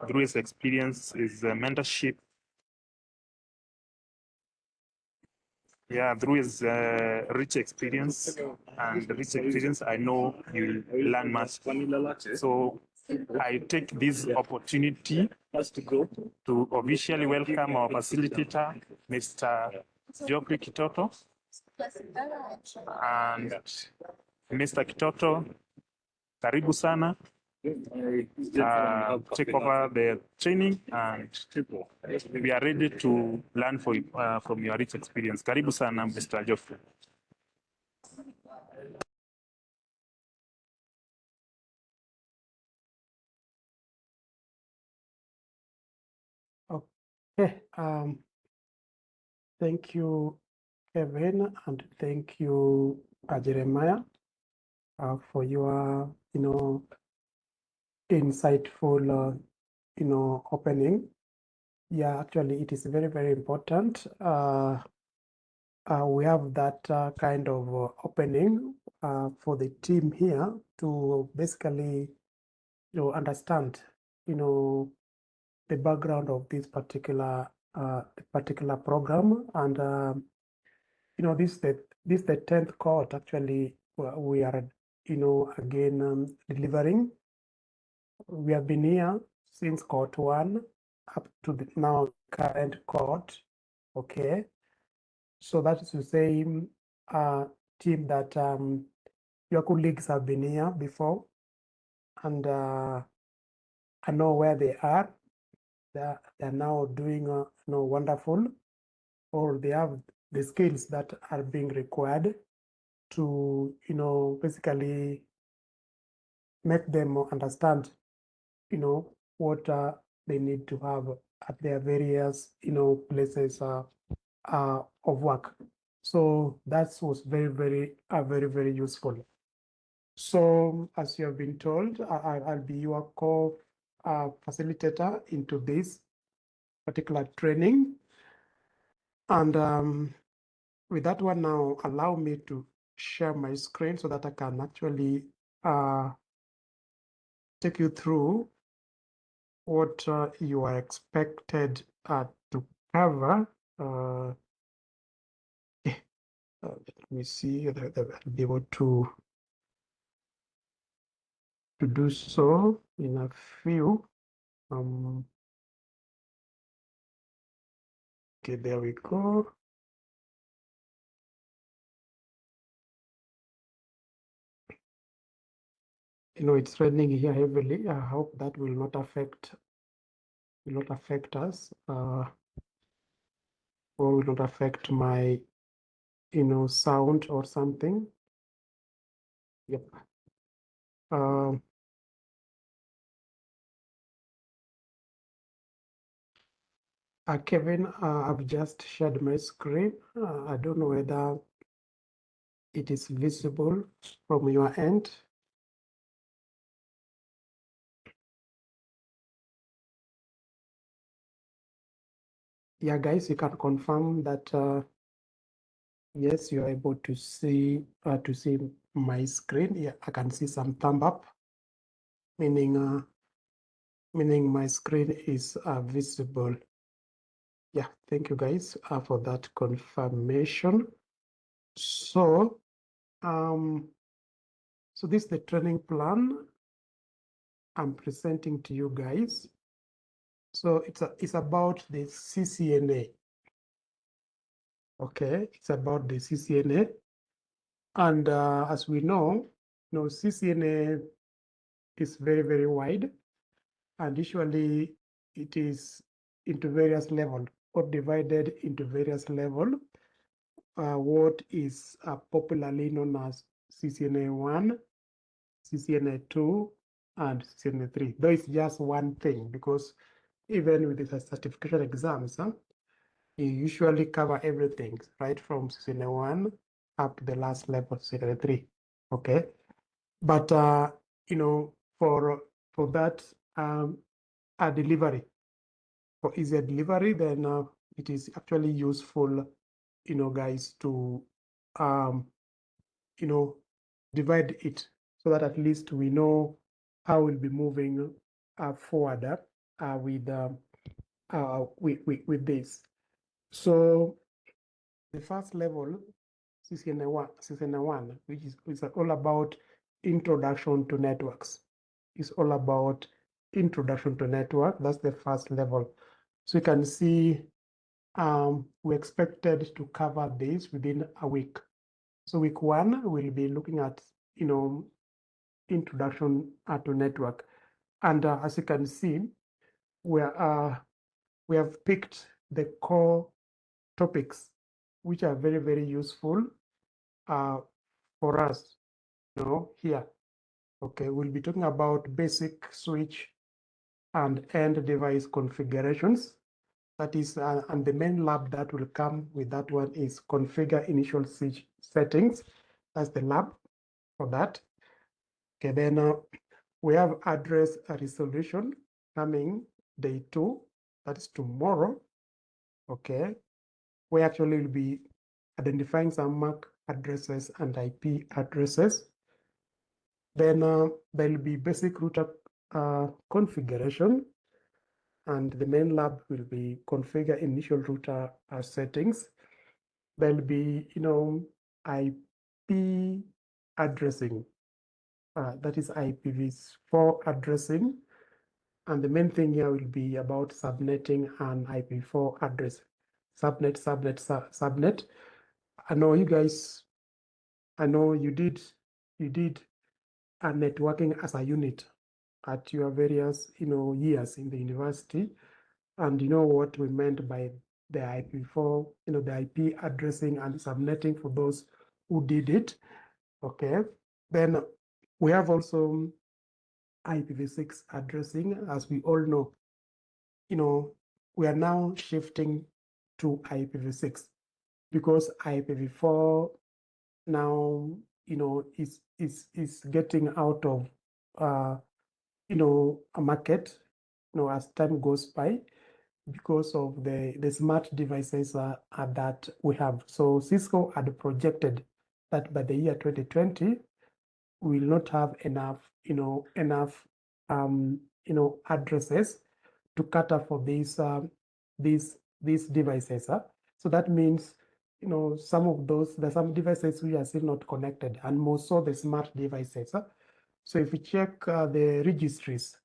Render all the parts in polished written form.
through his experience, his mentorship. Yeah, through his rich experience I know you'll learn much. So I take this opportunity to officially welcome our facilitator, Mr. Geoffrey Kitoto. And Mr. Kitoto, karibu sana. Take over the training, and we are ready to learn from your rich experience. Karibu sana, Mr. Geoffrey. Okay. Thank you, Kevin, and thank you, Jeremiah, for your, insightful, opening. Yeah, actually, it is very, very important. We have that kind of opening for the team here to basically, understand, the background of this particular program, and this is the 10th cohort. Actually, we are, again delivering. We have been here since cohort 1 up to the now current cohort. Okay, so that is the same team that your colleagues have been here before, and I know where they are. They're now doing wonderful, or they have the skills that are being required to basically make them understand what they need to have at their various places of work. So that was very, very useful. So as you have been told, I'll be your co-facilitator into this particular training. And with that one now, allow me to share my screen so that I can actually take you through what you are expected to cover. Let me see that I'll be able to do so in a few. Okay, there we go. It's raining here heavily. I hope that will not affect us, or will not affect my sound or something. Yep. Kevin, I've just shared my screen. I don't know whether it is visible from your end. Yeah, guys, you can confirm that yes, you are able to see my screen. Yeah, I can see some thumb up, meaning my screen is visible. Yeah, thank you guys for that confirmation. So, so this is the training plan I'm presenting to you guys. So it's about the CCNA. Okay, it's about the CCNA, and as we know, CCNA is very, very wide, and usually it is into various levels or divided into various levels. What is popularly known as CCNA 1, CCNA 2, and CCNA 3. Though it's just one thing, because even with the certification exams, you usually cover everything, right from CCNA 1 up to the last level, CCNA 3. Okay, but for that a delivery, for easier delivery, then it is actually useful, guys, to divide it so that at least we know how we'll be moving forward with this. So the first level, CCNA1, which is all about introduction to networks. It's all about introduction to network. That's the first level. So you can see we expected to cover this within a week. So week 1, we'll be looking at, introduction to network. And as you can see, we have picked the core topics, which are very, very useful for us, here. Okay, we'll be talking about basic switch and end device configurations. That is, and the main lab that will come with that one is configure initial switch settings. That's the lab for that. Okay, then we have address resolution coming day 2, that is tomorrow. Okay, we actually will be identifying some MAC addresses and IP addresses. Then there'll be basic router configuration, and the main lab will be configure initial router settings. There'll be, IP addressing, that is IPv4 addressing. And the main thing here will be about subnetting an IPv4 address. Subnet. I know you guys, I know you did networking as a unit at your various, years in the university. And you know what we meant by the IPv4, the IP addressing and subnetting for those who did it. Okay. Then we have also IPv6 addressing. As we all know, we are now shifting to IPv6 because IPv4 now, is getting out of, a market, as time goes by, because of the smart devices that we have. So Cisco had projected that by the year 2020, we will not have enough addresses to cater for these devices. So that means, there's some devices we are still not connected, and more so the smart devices. So if you check the registries,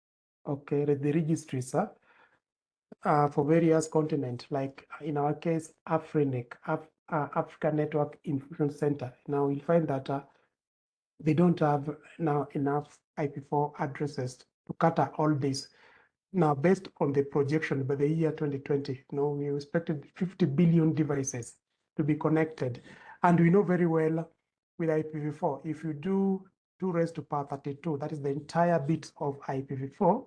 okay, the registries for various continents, like in our case, Afrinic, Africa Network Information Center. Now you'll find that they don't have now enough IP4 addresses to cater all this. Now, based on the projection by the year 2020, we expected 50 billion devices to be connected. And we know very well with IPv4, if you do 2 raised to power 32, that is the entire bits of IPv4,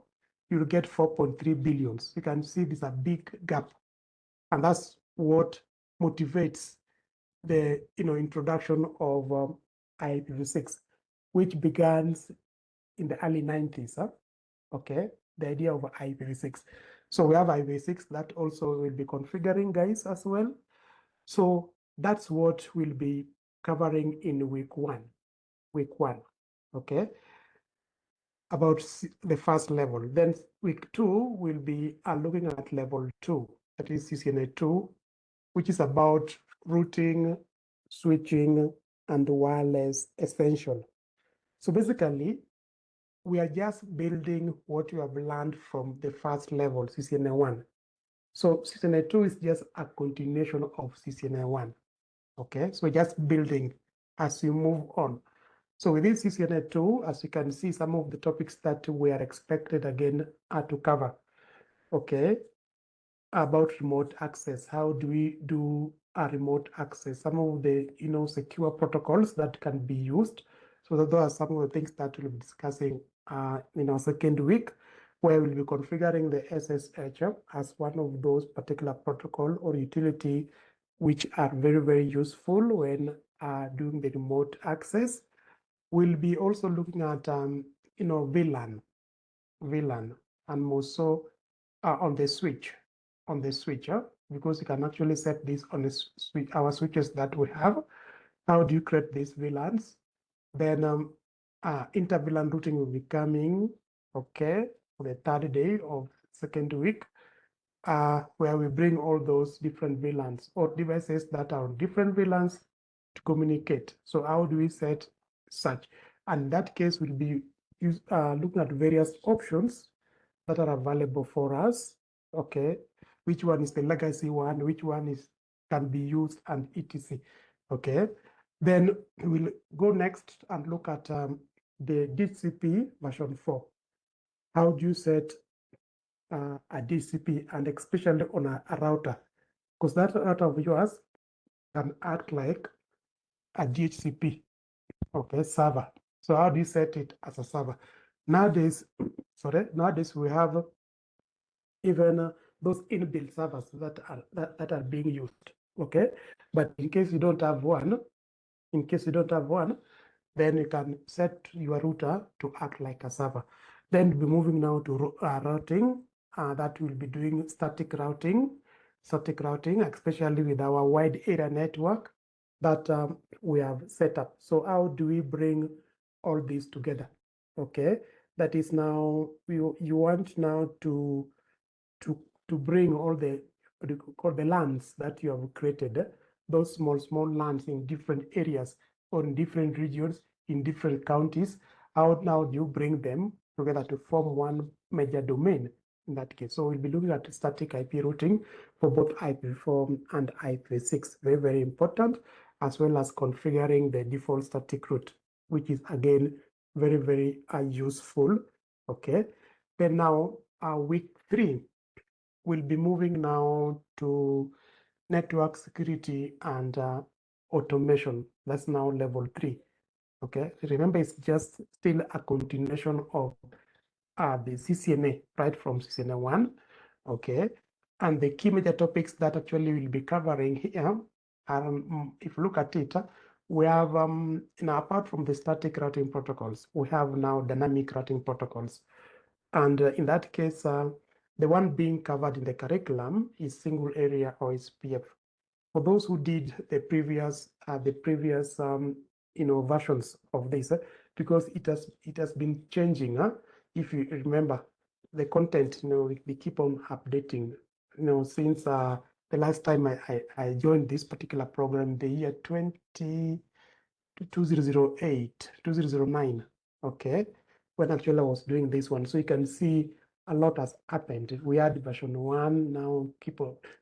you'll get 4.3 billion. You can see there's a big gap. And that's what motivates the introduction of IPv6, which began in the early 90s. Okay, the idea of IPv6. So we have IPv6 that also will be configuring, guys, as well. So that's what we'll be covering in week 1. Okay, about the first level. Then week 2 will be looking at level 2, that is CCNA 2, which is about routing, switching, and wireless essential. So basically, we are just building what you have learned from the first level, CCNA 1. So CCNA 2 is just a continuation of CCNA 1. Okay, so just building as you move on. So within CCNA 2, as you can see, some of the topics that we are expected again to cover. Okay, about remote access. How do we do a remote access? Some of the secure protocols that can be used. So those are some of the things that we'll be discussing in our second week, where we'll be configuring the SSH as one of those particular protocol or utility, which are very, very useful when doing the remote access. We'll be also looking at VLAN, and also on the switch, because you can actually set this on the switch, our switches that we have. How do you create these VLANs? Then inter-VLAN routing will be coming, okay, for the third day of second week, where we bring all those different VLANs or devices that are on different VLANs to communicate. So how do we set such? And in that case, we'll be looking at various options that are available for us. Okay, which one is the legacy one? Which one can be used, and etc. Okay, then we'll go next and look at the DCP version 4. How do you set a DCP, and especially on a router? Because that router of yours can act like a DHCP, okay, server. So how do you set it as a server? Nowadays, we have even those inbuilt servers that are being used, okay? But in case you don't have one, then you can set your router to act like a server. Then we'll be moving now to routing. That will be doing static routing, especially with our wide area network that we have set up. So how do we bring all these together? Okay, that is now you want now to bring all the lands that you have created, those small lands in different areas or in different regions, in different counties. How now do you bring them together to form one major domain in that case? So we'll be looking at static IP routing for both IPv4 and IPv6, very, very important, as well as configuring the default static route, which is again very, very useful. Okay, then now week 3, we'll be moving now to network security and automation. That's now level 3. Okay, remember it's just still a continuation of the CCNA, right from CCNA 1. Okay, and the key major topics that actually we'll be covering here, if you look at it, we have, apart from the static routing protocols, we have now dynamic routing protocols. And in that case, the one being covered in the curriculum is single area or SPF. For those who did the previous versions of this, because it has been changing. If you remember, the content, we keep on updating. Since the last time I joined this particular program, the year 2008, 2009. Okay, when actually I was doing this one. So you can see a lot has happened. We had version 1, now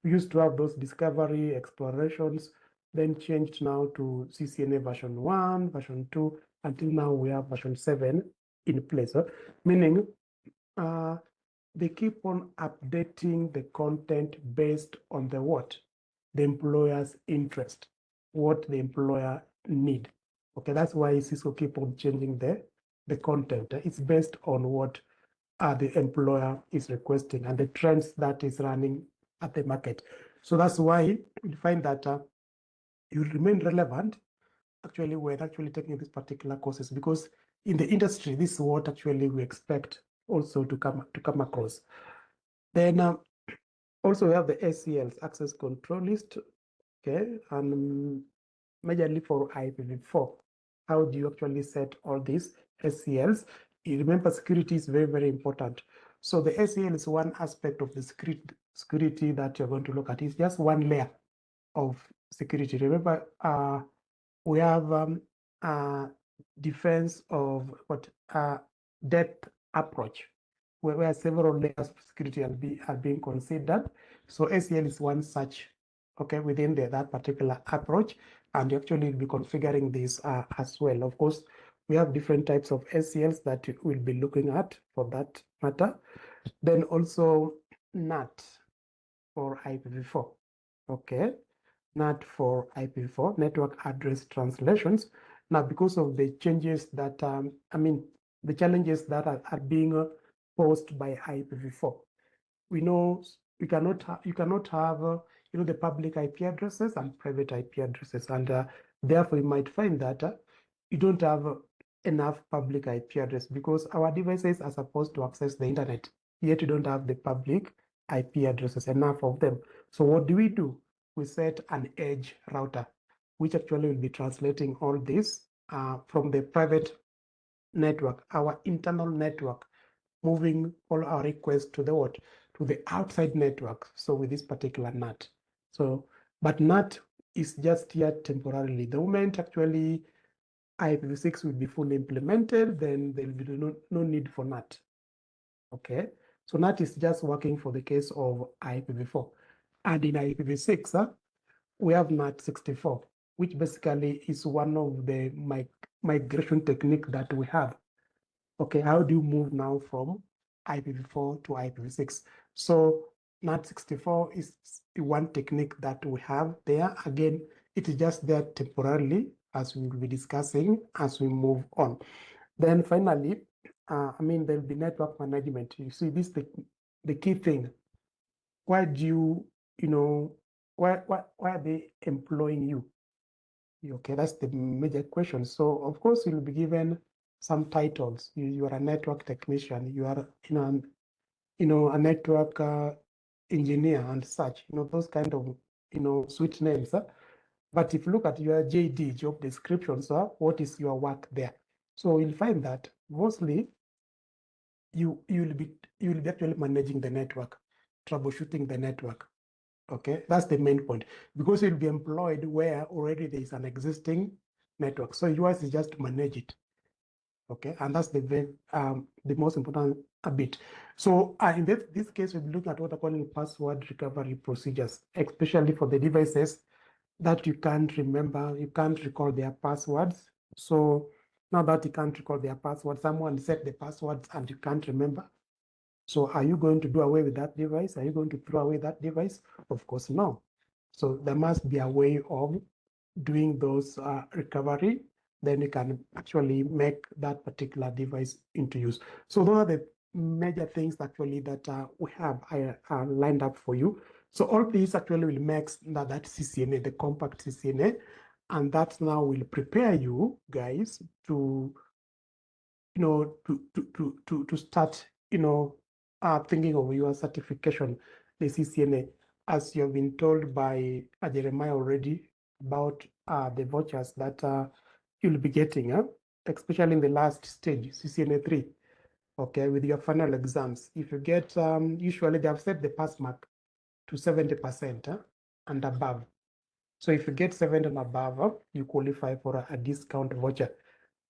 we used to have those discovery explorations, then changed now to CCNA version 1, version 2, until now we have version 7 in place. Meaning they keep on updating the content based on the what? The employer's interest, what the employer need. Okay, that's why Cisco keep on changing the content. It's based on what the employer is requesting and the trends that is running at the market. So that's why you find that you remain relevant. Actually, we're actually taking these particular courses because in the industry, this is what actually we expect also to come across. Then also we have the ACLs, access control list, okay, and majorly for IPv4. How do you actually set all these ACLs? You remember, security is very, very important. So the ACL is one aspect of the security that you're going to look at. It's just one layer of security. Remember, we have defense of depth approach, where several layers of security are being considered. So ACL is one such, okay, within that particular approach, and you actually will be configuring this as well. Of course, we have different types of ACLs that we'll be looking at for that matter. Then also NAT for IPv4, okay, NAT for IPv4, network address translations. Now, because of the changes that, the challenges that are being posed by IPv4, we know you cannot have the public IP addresses and private IP addresses, and therefore you might find that you don't have enough public IP address because our devices are supposed to access the internet, yet you don't have the public IP addresses, enough of them. So what do? We set an edge router, which actually will be translating all this from the private network, our internal network, moving all our requests to the what? To the outside network. So with this particular NAT. So, but NAT is just here temporarily. The moment actually IPv6 will be fully implemented, then there will be no need for NAT. Okay, so NAT is just working for the case of IPv4. And in IPv6, we have NAT 64, which basically is one of the migration technique that we have. Okay, how do you move now from IPv4 to IPv6? So NAT 64 is one technique that we have there. Again, it is just there temporarily, as we will be discussing as we move on. Then finally, there'll be network management. You see, this is the key thing. Why do why are they employing you? Okay, that's the major question. So of course you'll be given some titles. You are a network technician. You are a network engineer and such. Those kind of sweet names. But if you look at your JD job descriptions, what is your work there? So you'll find that mostly you will be actually managing the network, troubleshooting the network. Okay, that's the main point, because you'll be employed where already there is an existing network. So yours is just to manage it. Okay, and that's the most important bit. So in this case, we'll be looking at what I call password recovery procedures, especially for the devices that you can't remember, you can't recall their passwords. So now that you can't recall their passwords, someone set the passwords and you can't remember. So are you going to do away with that device? Are you going to throw away that device? Of course, no. So there must be a way of doing those recovery. Then you can actually make that particular device into use. So those are the major things actually that we have lined up for you. So all these actually will make that CCNA, the compact CCNA, and that now will prepare you guys to start thinking of your certification, the CCNA, as you have been told by Jeremiah already about the vouchers that you'll be getting, especially in the last stage, CCNA 3, okay, with your final exams. If you get, usually they have set the pass mark to 70% and above. So if you get 70 and above, you qualify for a discount voucher,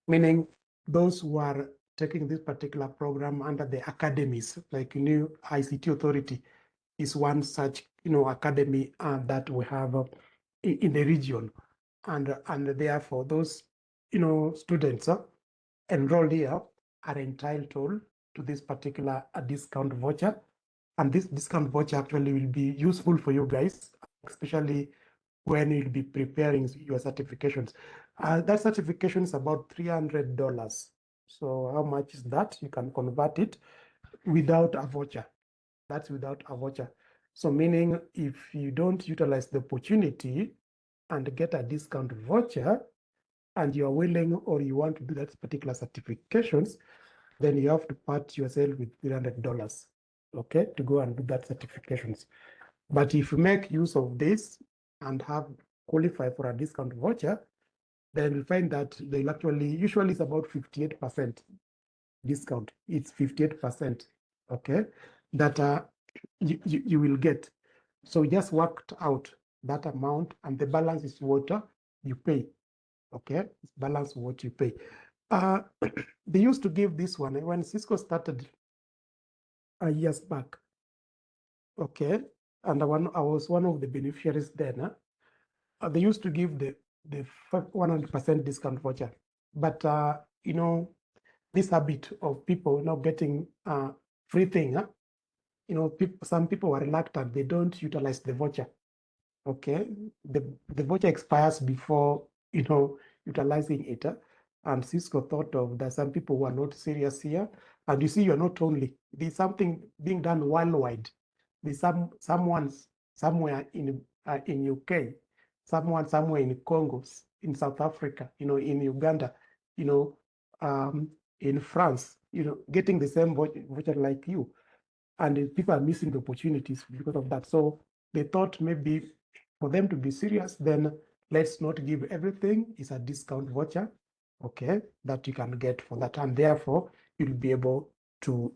meaning those who are taking this particular program under the academies, like new ICT authority is one such academy that we have in the region, and therefore those students enrolled here are entitled to this particular discount voucher, and this discount voucher actually will be useful for you guys, especially when you'll be preparing your certifications. That certification is about $300. So how much is that? You can convert it without a voucher. That's without a voucher. So meaning if you don't utilize the opportunity and get a discount voucher, and you're willing or you want to do that particular certifications, then you have to part yourself with $300, okay, to go and do that certifications. But if you make use of this and have qualify for a discount voucher, then you'll find that they'll actually, usually it's about 58% discount. It's 58%, okay, that you will get. So just worked out that amount, and the balance is what you pay, okay? It's balance what you pay. They used to give this one when Cisco started years back, okay? And I was one of the beneficiaries then. They used to give the 100% discount voucher, but this habit of people getting free thing, some people were reluctant. They don't utilize the voucher. Okay, the voucher expires before utilizing it, and Cisco thought of that some people were not serious here. And you see, you're not only, there's something being done worldwide. There's someone somewhere in UK, someone somewhere in Congo, in South Africa, in Uganda, in France, getting the same voucher like you, and people are missing the opportunities because of that. So they thought maybe for them to be serious, then let's not give everything. It's a discount voucher, okay, that you can get for that, and therefore you'll be able to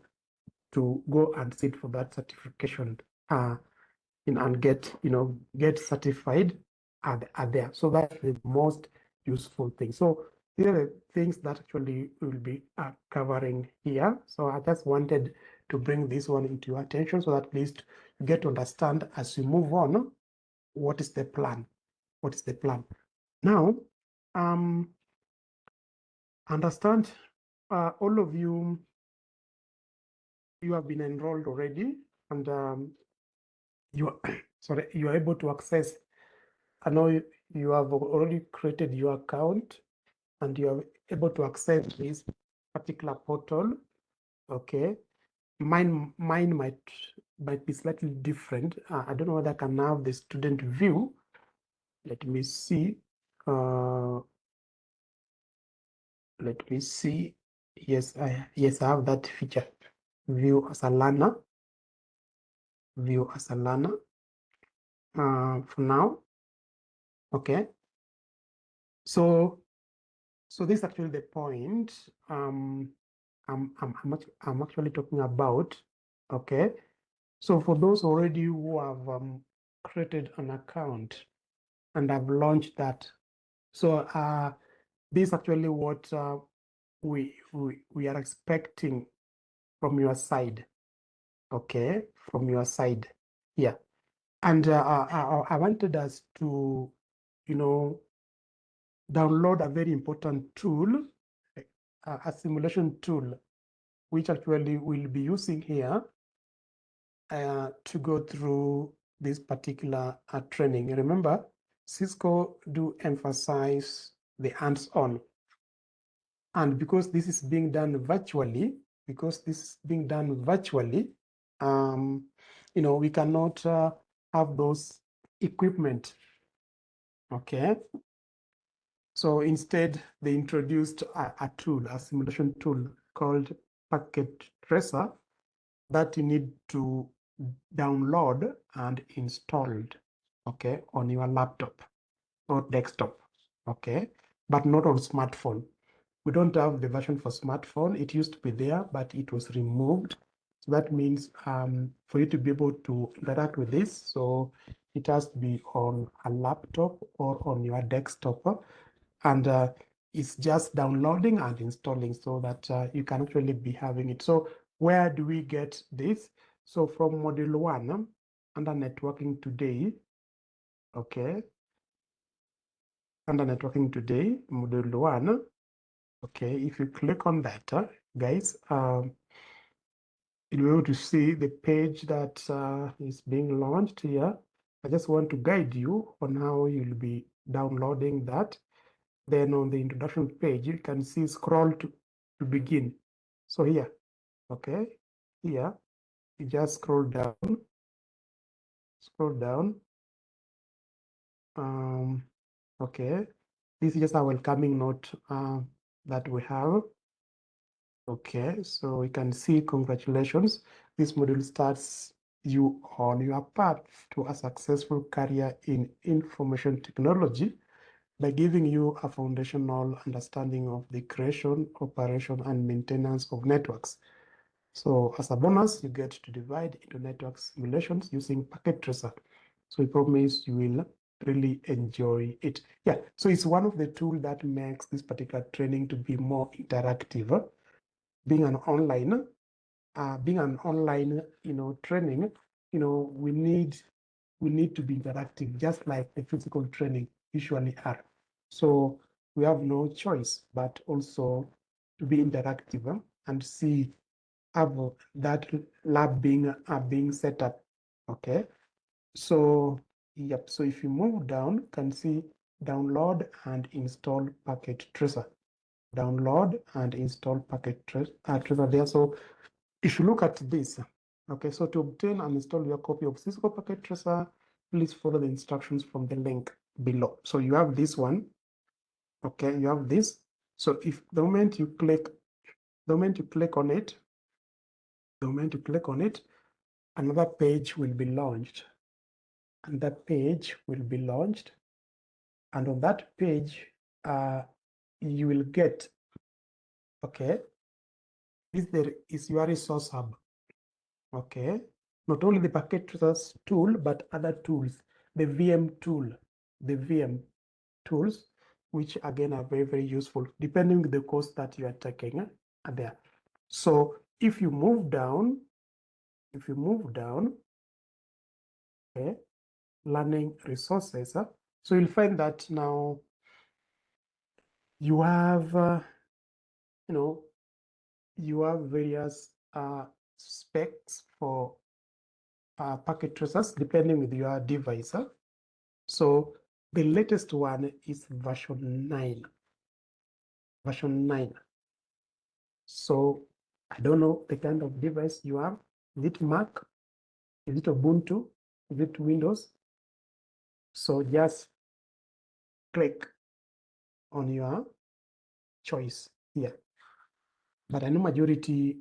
to go and sit for that certification and get certified are there. So that's the most useful thing. So these are the things that actually will be covering here. So I just wanted to bring this one into your attention so that at least you get to understand as you move on, what is the plan? What is the plan? Now, understand all of you have been enrolled already, and you are sorry, you are able to access. I know you have already created your account and you are able to access this particular portal. Okay, mine might be slightly different. I don't know whether I can have the student view. Let me see. Let me see. Yes, I have that feature. View as a learner. View as a learner. For now. Okay. So this is actually the point I'm actually talking about. Okay. So for those already who have created an account and have launched that, so this is actually what we are expecting from your side. Okay, from your side. Yeah. And I wanted us to, download a very important tool, a simulation tool, which actually we'll be using here to go through this particular training. Remember, Cisco do emphasize the hands-on. And because this is being done virtually, we cannot have those equipment. Okay. So instead, they introduced a tool, a simulation tool called Packet Tracer that you need to download and installed, okay, on your laptop or desktop, okay, but not on smartphone. We don't have the version for smartphone. It used to be there, but it was removed. So that means for you to be able to interact with this, so it has to be on a laptop or on your desktop, and it's just downloading and installing so that you can actually be having it. So where do we get this? So from module 1 under networking today, okay, under networking today, module 1, okay, if you click on that, guys, you'll be able to see the page that is being launched here. I just want to guide you on how you'll be downloading that. Then on the introduction page, you can see scroll to begin. So here, okay, here, you just scroll down. Okay, this is just a welcoming note that we have. Okay, so we can see, congratulations. This module starts you on your path to a successful career in information technology by giving you a foundational understanding of the creation, operation, and maintenance of networks. So as a bonus, you get to divide into network simulations using Packet Tracer. So we promise you will really enjoy it. Yeah, so it's one of the tools that makes this particular training to be more interactive. Being an online training, we need to be interactive, just like the physical training usually are. So we have no choice but also to be interactive and see how that lab being set up. Okay. So yep. So if you move down, you can see download and install Packet Tracer. Download and install Packet Tracer there. So if you look at this, okay, so to obtain and install your copy of Cisco Packet Tracer, please follow the instructions from the link below. So you have this one, okay, you have this. So if the moment you click on it, another page will be launched. And that page will be launched. And on that page, you will get, okay, this there is your resource hub. Okay, not only the packet traces tool, but other tools, the VM tool, the VM tools, which again are very, very useful depending on the course that you are taking there. So if you move down, okay, learning resources, so you'll find that now you have, you have various specs for packet tracers depending with your device. So the latest one is version 9. Version 9. So I don't know the kind of device you have. Is it Mac? Is it Ubuntu? Is it Windows? So just click on your choice here. But I know majority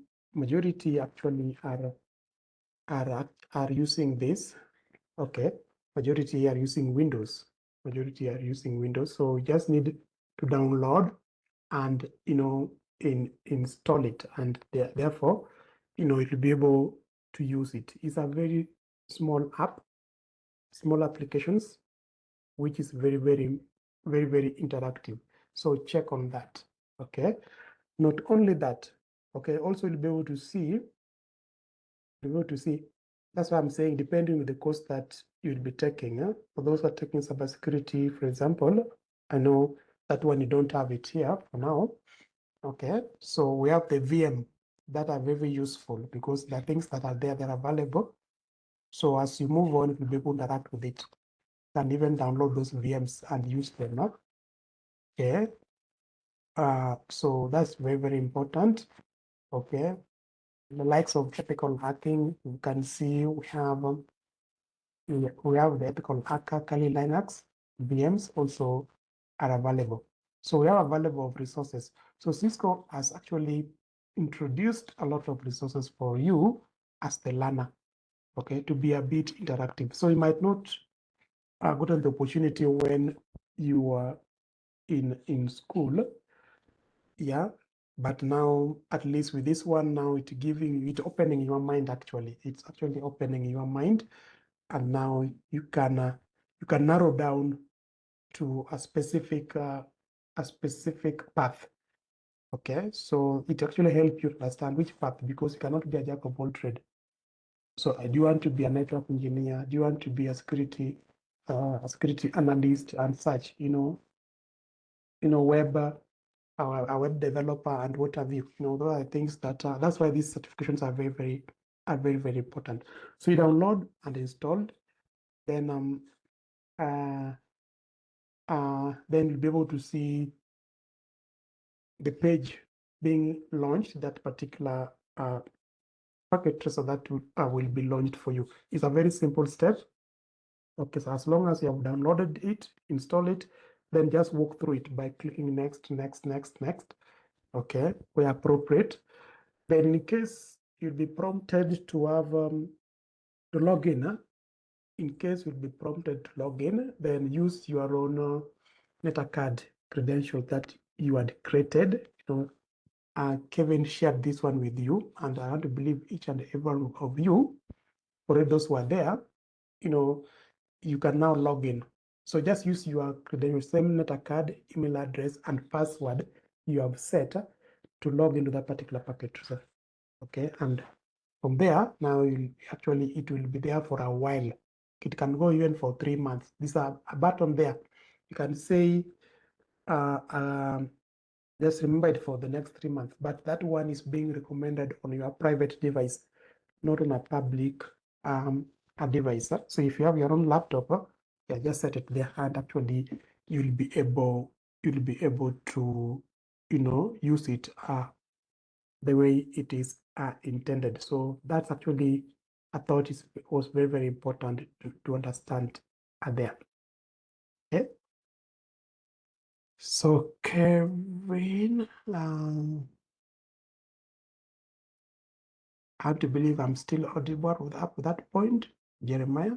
actually are using this. Okay, majority are using Windows. Majority are using Windows. So you just need to download and install it, and therefore you'll be able to use it. It's a very small app, small applications, which is very, very, very, very interactive. So check on that. Okay. Not only that, okay, also you'll be able to see, that's why I'm saying depending on the course that you'll be taking. For those who are taking cybersecurity, for example, I know that one you don't have it here for now. Okay, so we have the VM that are very useful because the things that are there, they're available. So as you move on, you'll be able to interact with it and even download those VMs and use them. Okay, so that's very, very important. Okay, the likes of ethical hacking, you can see we have the ethical hacker Kali Linux VMs also are available. So we have available of resources. So Cisco has actually introduced a lot of resources for you as the learner, okay, to be a bit interactive. So you might not gotten the opportunity when you are in school, yeah, but now at least with this one now it opening your mind. Actually it's actually opening your mind, and now you can narrow down to a specific path. Okay, so it actually helps you understand which path, because you cannot be a jack of all trade. So do you want to be a network engineer? Do you want to be a security analyst and such? Web a web developer and what have you. Those are things that that's why these certifications are very, very important. So you download and install, then then you'll be able to see the page being launched, that particular packet tracer that will be launched for you. It's a very simple step. Okay, so as long as you have downloaded it, install it, then just walk through it by clicking next, next, next, next. Okay, where appropriate. Then in case you'll be prompted to have to log in, in case you'll be prompted to log in, then use your own MetaCard credential that you had created. Kevin shared this one with you, and I want to believe each and every one of you, for those who are there, you can now log in. So just use your credential, same MetaCard, email address, and password you have set to log into that particular packet. Okay, and from there, now it will be there for a while. It can go even for 3 months. There's a button there. You can say, just remember it for the next 3 months, but that one is being recommended on your private device, not on a public a device. So if you have your own laptop, yeah, just set it there, and actually you'll be able to use it the way it is intended. So that's actually, I thought it was very, very important to understand there. Okay. So Kevin, I have to believe I'm still audible with that point, Jeremiah,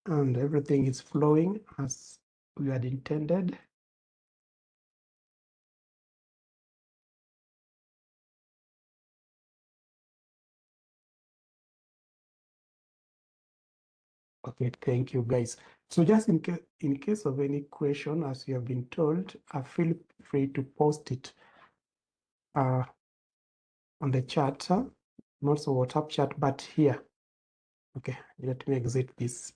and everything is flowing as we had intended. Okay, thank you, guys. So just in case of any question, as you have been told, feel free to post it on the chat, not so WhatsApp chat, but here. Okay, let me exit this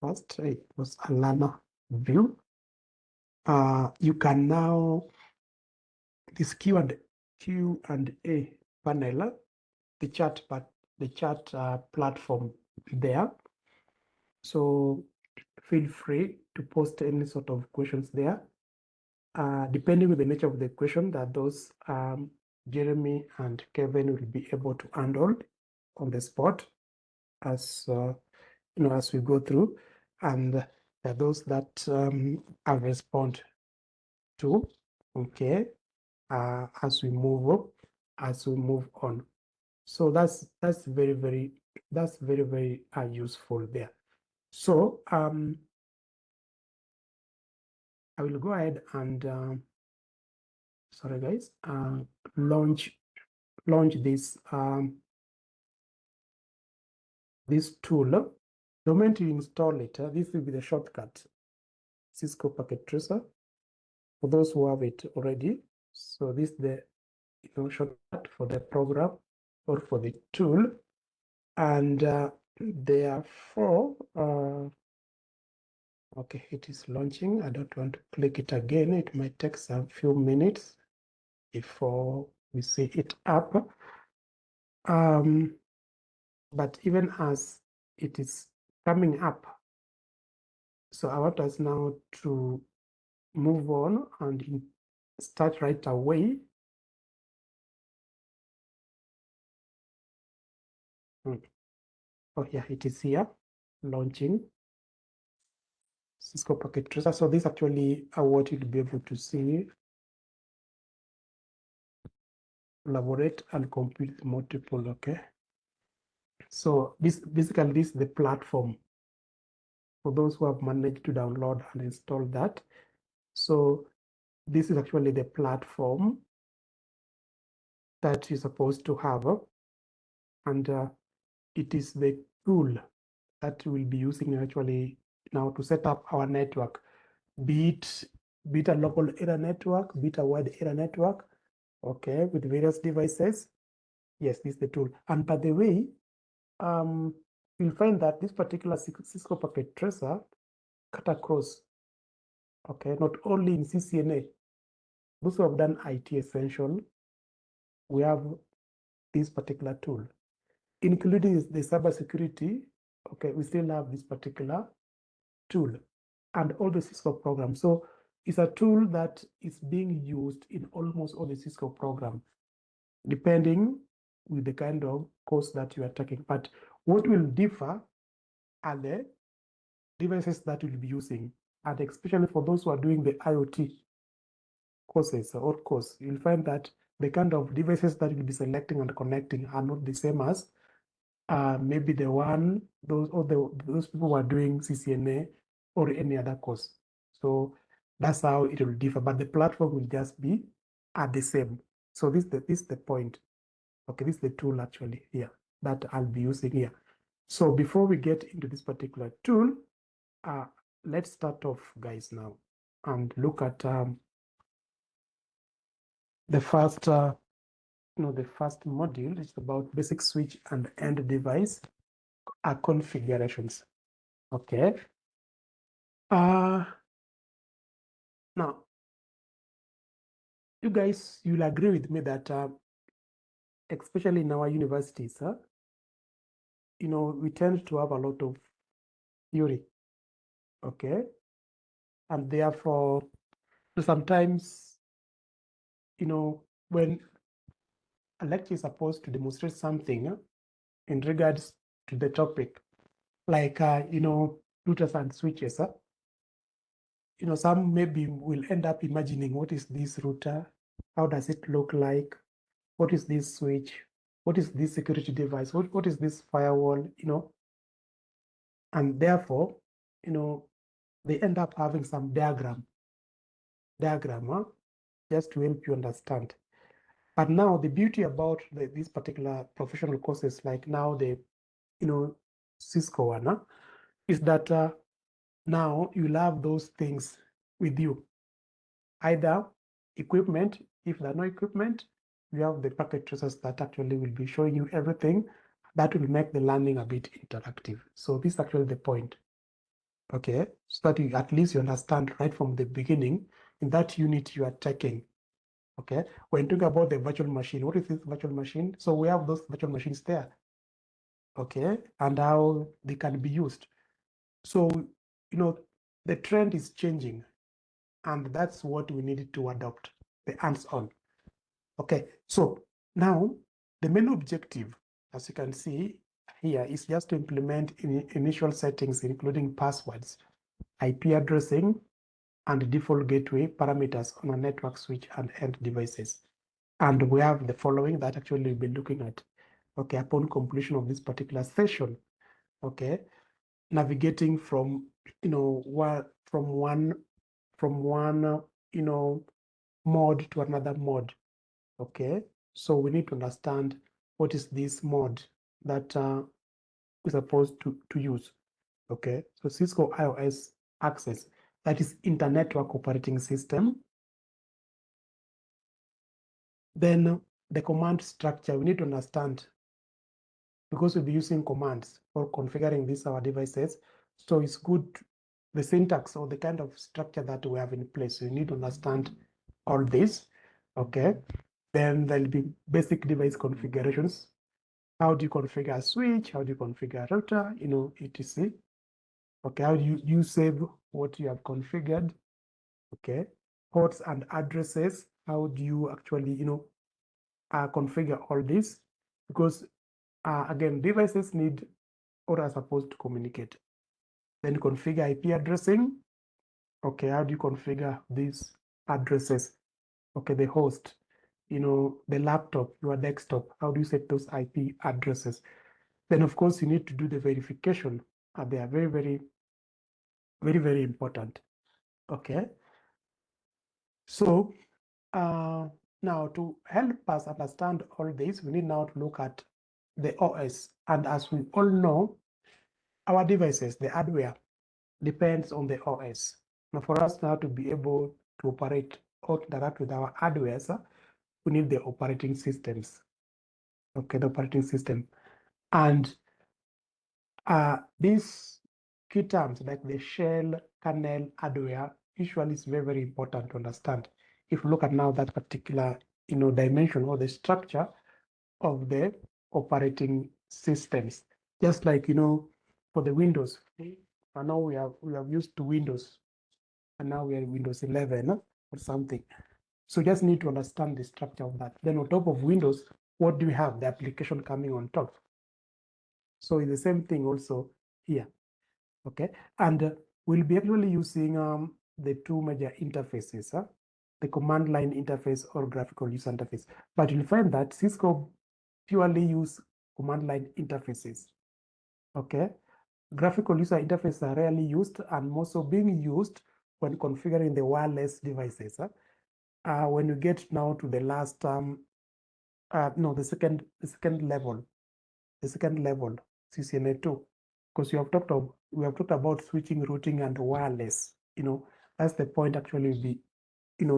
first. It was a learner view. You can now this Q&A panel, the chat, but the chat platform there. So feel free to post any sort of questions there. Depending on the nature of the question, that those Jeremy and Kevin will be able to handle on the spot as as we go through, and those that I'll respond to. Okay, as we move on. So that's very useful there. So I will go ahead and sorry guys, launch this this tool. The moment you install it, this will be the shortcut, Cisco Packet Tracer, for those who have it already. So this is the shortcut for the program or for the tool, and therefore, okay, it is launching. I don't want to click it again. It might take some few minutes before we see it up. But even as it is coming up, so I want us now to move on and start right away. Oh yeah, it is here, launching Cisco Packet Tracer. So this actually what you'll be able to see, elaborate and compute multiple, okay? So this basically this is the platform for those who have managed to download and install that. So this is actually the platform that you're supposed to have, and it is the tool that we'll be using actually now to set up our network, be it a local area network, be it a wide area network, okay, with various devices. Yes, this is the tool. And by the way, you'll find that this particular Cisco Packet Tracer cut across, okay, not only in CCNA, those who have done IT Essential, we have this particular tool, including the cybersecurity. Okay, we still have this particular tool and all the Cisco programs. So it's a tool that is being used in almost all the Cisco programs, depending with the kind of course that you are taking. But what will differ are the devices that you'll be using, and especially for those who are doing the IoT courses or course, you'll find that the kind of devices that you'll be selecting and connecting are not the same as maybe those people who are doing CCNA or any other course. So that's how it will differ, but the platform will just be the same. So this is the point. Okay, this is the tool actually here that I'll be using here. So before we get into this particular tool, let's start off, guys, now and look at the first the first module is about basic switch and end device configurations. Okay. Now, you guys, you'll agree with me that, especially in our universities, we tend to have a lot of theory. Okay. And therefore, sometimes, when a lecture is supposed to demonstrate something in regards to the topic, like, routers and switches, some maybe will end up imagining, what is this router? How does it look like? What is this switch? What is this security device? What is this firewall? And therefore, they end up having some diagram, just to help you understand. But now the beauty about these particular professional courses, like now the, Cisco one, is that now you'll have those things with you. Either equipment, if there are no equipment, you have the packet tracers that actually will be showing you everything. That will make the learning a bit interactive. So this is actually the point. Okay, so that you at least you understand right from the beginning in that unit you are taking. Okay, when talking about the virtual machine, what is this virtual machine? So we have those virtual machines there. Okay, and how they can be used. So, the trend is changing, and that's what we needed to adopt, the hands-on. Okay, so now the main objective, as you can see here, is just to implement initial settings, including passwords, IP addressing, and default gateway parameters on a network switch and end devices. And we have the following that actually we'll be looking at, okay, upon completion of this particular session, okay, navigating from, from one mode to another mode. Okay, so we need to understand what is this mode that we're supposed to use. Okay, so Cisco IOS access, that is Inter-Network Operating System. Then the command structure, we need to understand, because we'll be using commands for configuring these our devices. So it's good, the syntax or the kind of structure that we have in place. So you need to understand all this. Okay. Then there'll be basic device configurations. How do you configure a switch? How do you configure a router? etc. Okay. How do you save what you have configured? Okay. Ports and addresses. How do you actually, configure all this? Because again, devices need or are supposed to communicate. Then configure IP addressing. Okay, how do you configure these addresses? Okay, the host, the laptop, your desktop, how do you set those IP addresses? Then, of course, you need to do the verification. They are very, very, very, very important. Okay. So now to help us understand all this, we need now to look at the OS. And as we all know, our devices, the hardware, depends on the OS. Now, for us now to be able to operate or interact with our hardware, we need the operating systems. Okay, the operating system. And these key terms like the shell, kernel, hardware, usually is very, very important to understand. If you look at now that particular, dimension or the structure of the operating systems, just like, for the Windows. I know we have used to Windows, and now we are Windows 11 or something. So just need to understand the structure of that. Then on top of Windows, what do we have? The application coming on top. So it's the same thing also here. Okay, and we'll be actually using the two major interfaces, the command line interface or graphical user interface. But you'll find that Cisco purely use command line interfaces. Okay, graphical user interfaces are rarely used and also being used when configuring the wireless devices. When you get now to the last, the second level, CCNA 2, because we have talked about switching, routing, and wireless. That's the point actually will be,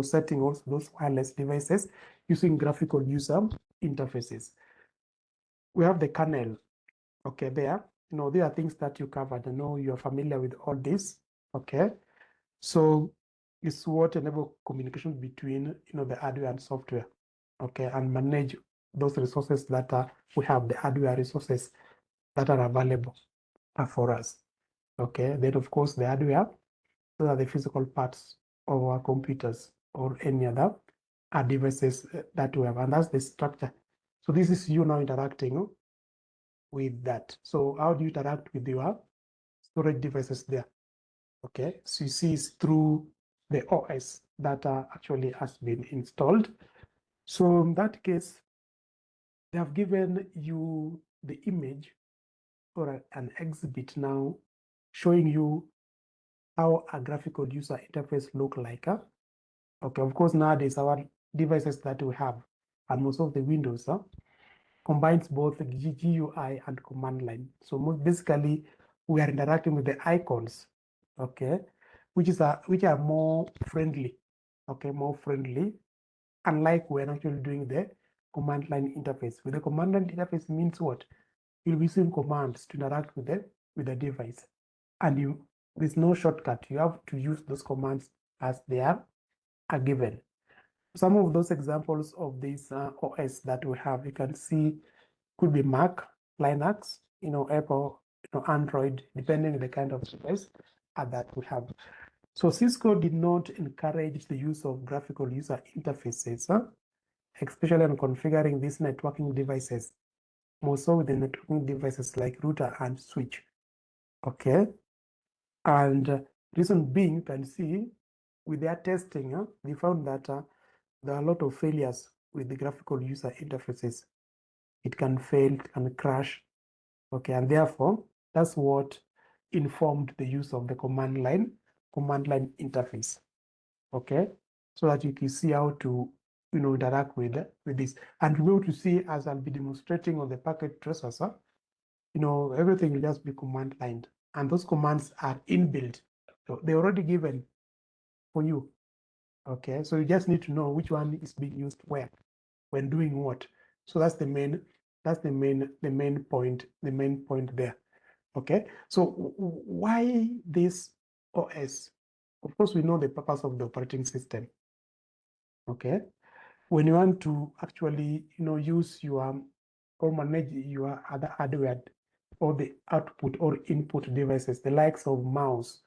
setting also those wireless devices using graphical user interfaces. We have the kernel, okay, there. There are things that you covered. I know you're familiar with all this, okay? So it's what enable communication between, the hardware and software, okay, and manage those resources that we have, the hardware resources that are available for us, okay? Then, of course, the hardware, those are the physical parts of our computers or any other devices that we have, and that's the structure. So this is you now interacting with that. So how do you interact with your storage devices there? Okay, so you see it's through the OS that actually has been installed. So in that case, they have given you the image or an exhibit now showing you how a graphical user interface look like. Okay, of course, nowadays our devices that we have and most of the Windows combines both GUI and command line. So basically, we are interacting with the icons, okay, which are more friendly, okay, more friendly, unlike when actually doing the command line interface. With the command line interface means what? You'll be using commands to interact with the device, and there's no shortcut. You have to use those commands as they are given. Some of those examples of these OS that we have, you can see, could be Mac, Linux, Apple, Android, depending on the kind of device that we have. So Cisco did not encourage the use of graphical user interfaces, especially on configuring these networking devices, more so with the networking devices like router and switch. Okay, and reason being, you can see with their testing, they found that there are a lot of failures with the graphical user interfaces. It can fail, it can crash. Okay, and therefore that's what informed the use of the command line interface. Okay, so that you can see how to interact with this, and to be able to see, as I'll be demonstrating on the packet tracers, everything will just be command lined, and those commands are inbuilt, so they're already given for you. Okay, so you just need to know which one is being used where, when doing what. So that's the main point there. Okay, so why this OS? Of course, we know the purpose of the operating system. Okay, when you want to actually use your or manage your other hardware or the output or input devices, the likes of mouse,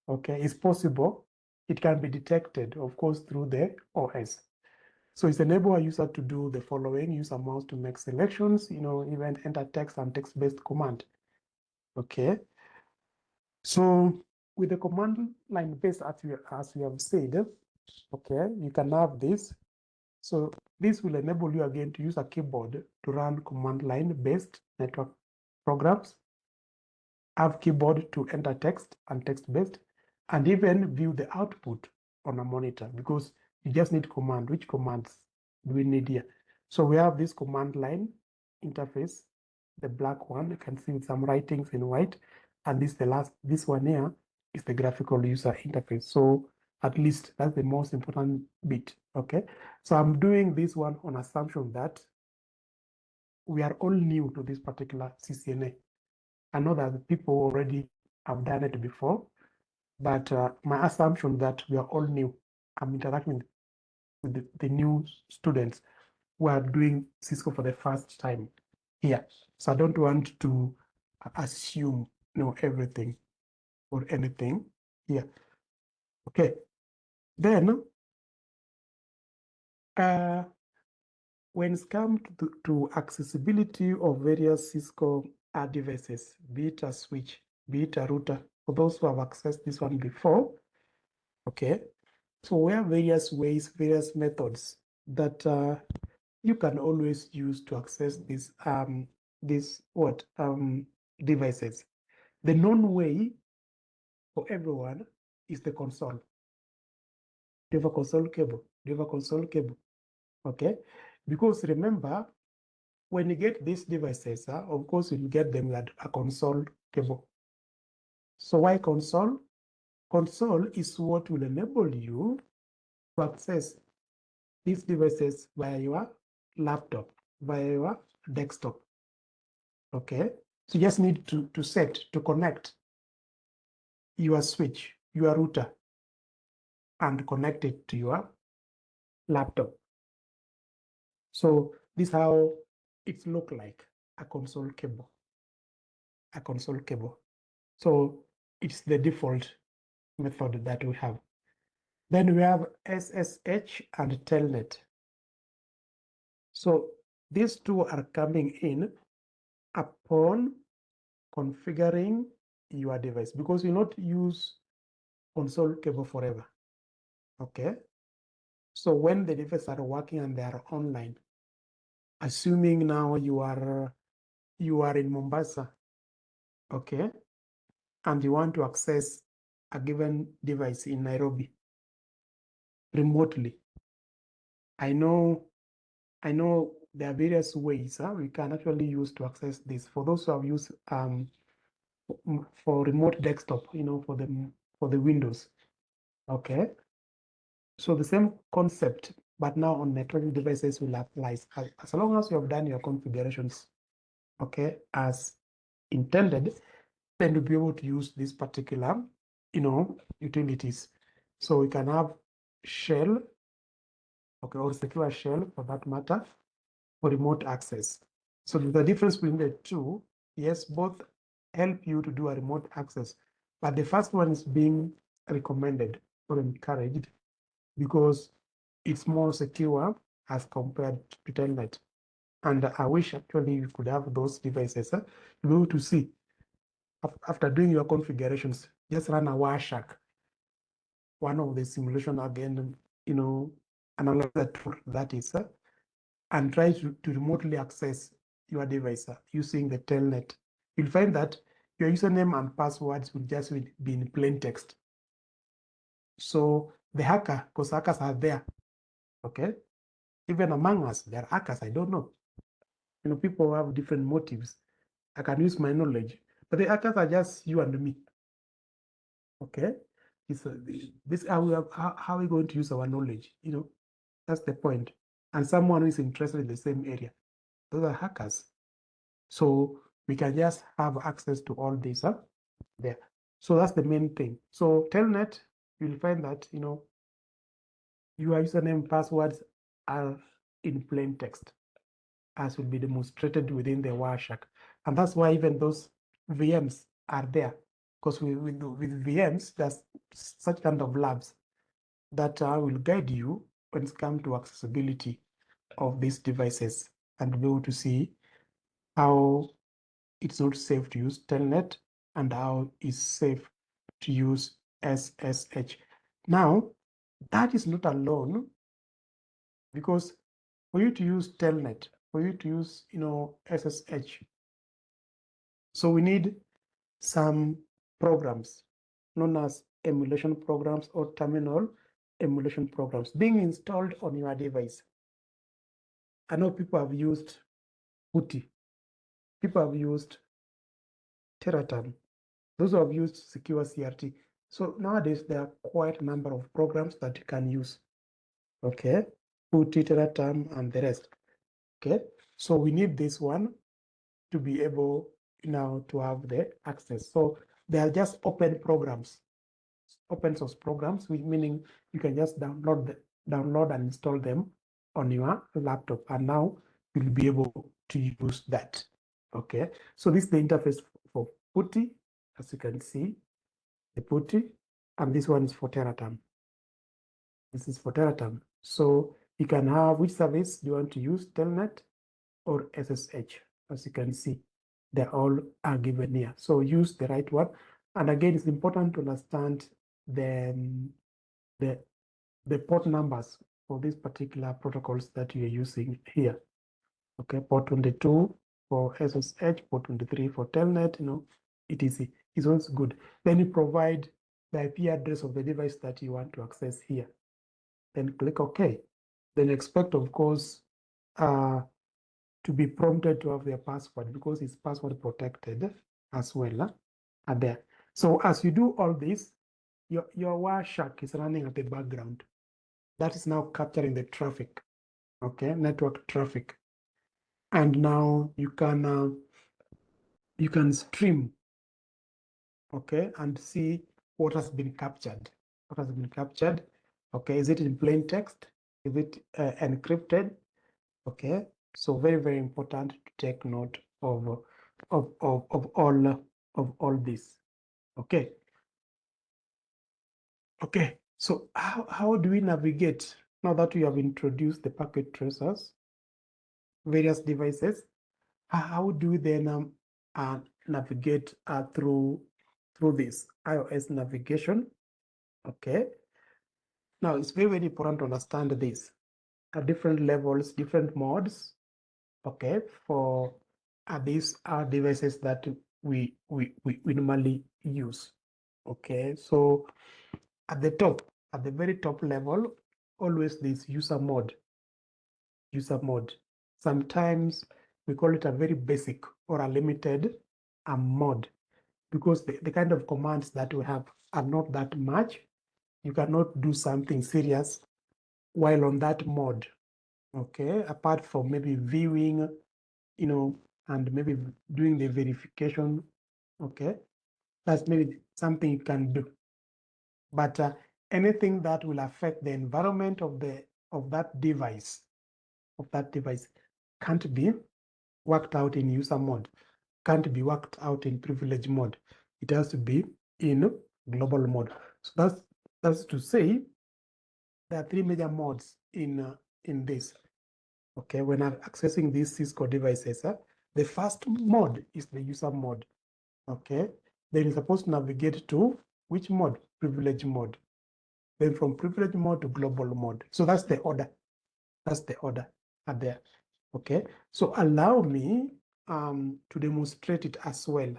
okay, it's possible. It can be detected, of course, through the OS. So it's enable a user to do the following: use a mouse to make selections, even enter text and text-based command. Okay. So with the command line based, as we have said, okay, you can have this. So this will enable you again to use a keyboard to run command line based network programs, have keyboard to enter text and text-based, and even view the output on a monitor, because you just need command. Which commands do we need here? So we have this command line interface, the black one, you can see with some writings in white, and this one here is the graphical user interface. So at least that's the most important bit, okay? So I'm doing this one on assumption that we are all new to this particular CCNA. I know that the people already have done it before, but my assumption that we are all new. I'm interacting with the new students who are doing Cisco for the first time here. So I don't want to assume everything or anything here. Okay. Then when it comes to accessibility of various Cisco devices, be it a switch, be it a router, for those who have accessed this one before, okay, so we have various ways, various methods that you can always use to access these devices. The known way for everyone is the console. Do you have a console cable? Do you have a console cable? Okay, because remember, when you get these devices, of course, you get them with a console cable. So why console? Console is what will enable you to access these devices via your laptop, via your desktop. Okay, so you just need to connect your switch, your router, and connect it to your laptop. So this is how it look like, a console cable. A console cable. So it's the default method that we have. Then we have SSH and Telnet. So these two are coming in upon configuring your device, because you not use console cable forever. Okay. So when the devices are working and they are online, assuming now you are in Mombasa, okay, and you want to access a given device in Nairobi remotely, I know there are various ways we can actually use to access this. For those who have used for remote desktop, for the Windows. Okay. So the same concept, but now on networking devices will apply as long as you have done your configurations, okay, as intended, then you'll be able to use this particular, utilities. So we can have shell, okay, or secure shell for that matter, for remote access. So the difference between the two, yes, both help you to do a remote access, but the first one is being recommended or encouraged because it's more secure as compared to Telnet. And I wish actually you could have those devices to be able to see after doing your configurations, just run a Wireshark, one of the simulation again, another tool that is, and try to remotely access your device using the Telnet. You'll find that your username and passwords will just be in plain text. So the hacker, because hackers are there, okay? Even among us, there are hackers, I don't know. People have different motives. I can use my knowledge, but the hackers are just you and me. Okay, this how are we going to use our knowledge? That's the point. And someone who is interested in the same area, those are hackers. So we can just have access to all this there. So that's the main thing. So Telnet, you'll find that your username passwords are in plain text, as will be demonstrated within the Wireshark. And that's why even those VMs are there, because with VMs, there's such kind of labs that will guide you when it comes to accessibility of these devices and be able to see how it's not safe to use Telnet and how it's safe to use SSH. Now, that is not alone, because for you to use Telnet, for you to use SSH, so we need some programs known as emulation programs or terminal emulation programs being installed on your device. I know people have used PuTTY, people have used Teratam, those who have used Secure CRT. So nowadays there are quite a number of programs that you can use. Okay, PuTTY, Teratam, and the rest. Okay, so we need this one to be able now to have the access. So they are just open programs, open source programs, meaning you can just download and install them on your laptop, and now you'll be able to use that. Okay, so this is the interface for PuTTY, as you can see, the PuTTY, and this one is for Teratam. This is for Teratam. So you can have which service do you want to use, Telnet or SSH. As you can see, they all are given here. So use the right one. And again, it's important to understand the port numbers for these particular protocols that you're using here. Okay, port 22 for SSH, port 23 for Telnet, etc. It's also good. Then you provide the IP address of the device that you want to access here. Then click OK. Then expect, of course, to be prompted to have their password, because it's password protected as well. And there. So as you do all this, your Wireshark is running at the background. That is now capturing the traffic, okay, network traffic. And now you can stream, okay, and see what has been captured. What has been captured, okay? Is it in plain text? Is it encrypted? Okay, so very, very important to take note of all this. Okay. Okay, so how do we navigate now that we have introduced the packet tracers, various devices? How do we then navigate through this iOS navigation? Okay, now it's very, very important to understand this at different levels, different modes. Okay, for these are devices that we normally use. Okay, so at the top, at the very top level, always this user mode. User mode. Sometimes we call it a very basic or a limited mode. because the kind of commands that we have are not that much. You cannot do something serious while on that mode, okay? Apart from maybe viewing, and maybe doing the verification, okay? That's maybe something you can do. But anything that will affect the environment of that device, can't be worked out in user mode, can't be worked out in privilege mode. It has to be in global mode. So that's to say there are three major modes in this. Okay, when I'm accessing these Cisco devices, the first mode is the user mode. Okay, then you're supposed to navigate to which mode? Privilege mode. Then from privilege mode to global mode. So that's the order. That's the order there. Okay, so allow me to demonstrate it as well,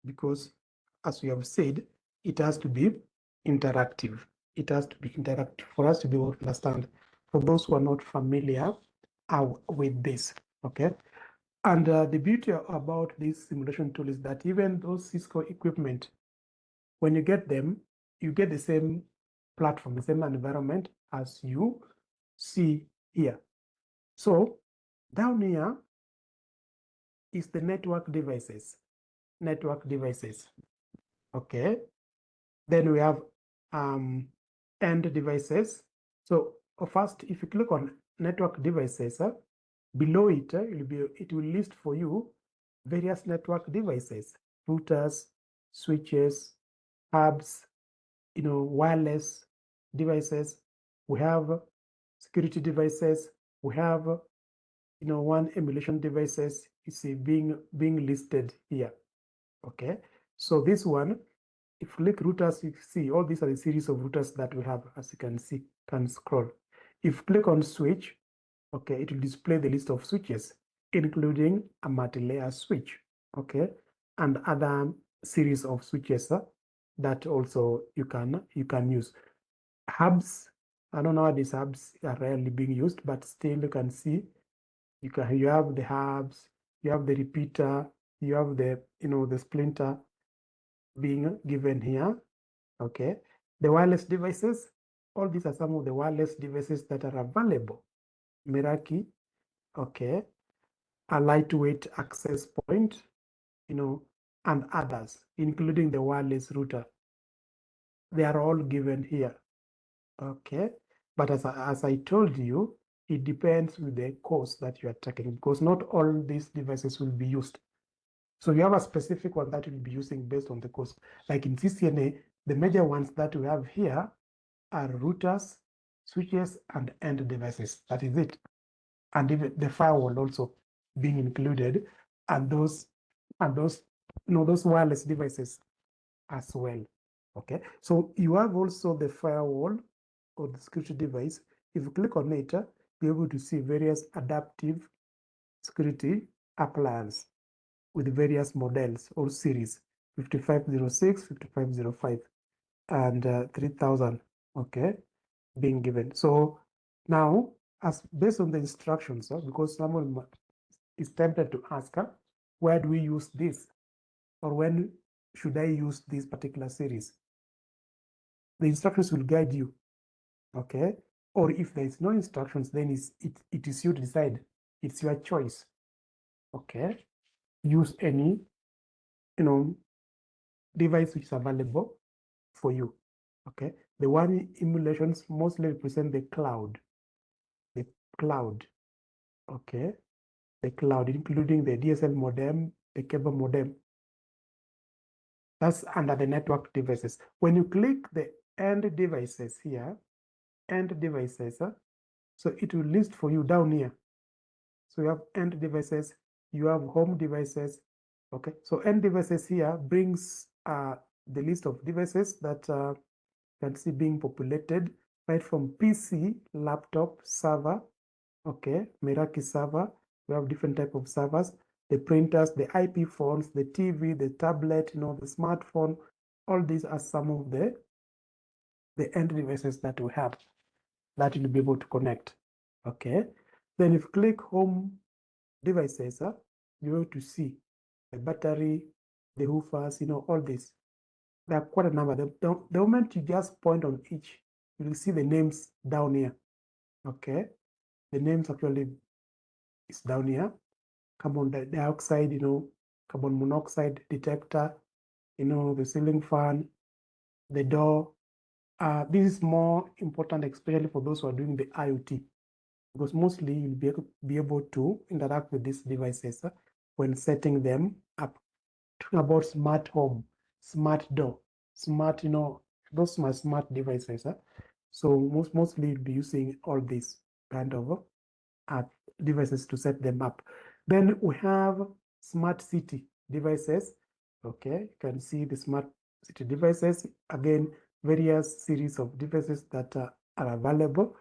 because as we have said, it has to be interactive. It has to be interactive for us to be able to understand. For those who are not familiar with this, okay? And the beauty about this simulation tool is that even those Cisco equipment, when you get them, you get the same platform, the same environment as you see here. So down here is the network devices. Okay. Then we have end devices. So first, if you click on network devices, below it, it will list for you various network devices, routers, switches, hubs, wireless devices. We have security devices. We have, one emulation devices. You see being listed here. Okay, so this one, if you click routers, you see all these are the series of routers that we have, as you can see, can scroll. If you click on switch, okay, it will display the list of switches, including a multi-layer switch, okay, and other series of switches that also you can use. Hubs, I don't know how these hubs are rarely being used, but still you can see you have the hubs, you have the repeater, you have the the splinter being given here. Okay, the wireless devices, all these are some of the wireless devices that are available. Meraki, okay, a lightweight access point, and others, including the wireless router. They are all given here. Okay, but as I told you, it depends with the course that you are taking, because not all these devices will be used. So you have a specific one that you'll be using based on the course. Like in CCNA, the major ones that we have here are routers, switches, and end devices. That is it. And even the firewall also being included, and those those wireless devices as well. Okay, so you have also the firewall or the security device. If you click on it, you're able to see various adaptive security appliances with various models or series, 5506, 5505, and 3000, okay, being given. So now, as based on the instructions, because someone is tempted to ask, where do we use this? Or when should I use this particular series? The instructions will guide you, okay? Or if there is no instructions, then it is you to decide. It's your choice, okay? Use any, device which is available for you, okay? The one emulations mostly represent the cloud, okay? The cloud, including the DSL modem, the cable modem. That's under the network devices. When you click the end devices here, so it will list for you down here. So you have end devices, you have home devices, okay? So end devices here brings the list of devices that you can see being populated right from PC, laptop, server, okay, Meraki server. We have different type of servers, the printers, the IP phones, the TV, the tablet, the smartphone. All these are some of the end devices that we have that you'll be able to connect, okay? Then if you click home devices, you're able to see the battery, the hoofers, all this. There are quite a number. The moment you just point on each, you will see the names down here. Okay, the names actually is down here. Carbon dioxide, carbon monoxide detector, the ceiling fan, the door. This is more important, especially for those who are doing the IoT, because mostly you'll be able to interact with these devices when setting them up. Talking about smart home, smart door, smart, those are smart devices. So mostly you'll be using all these kind of devices to set them up. Then we have smart city devices. Okay, you can see the smart city devices. Again, various series of devices that are available.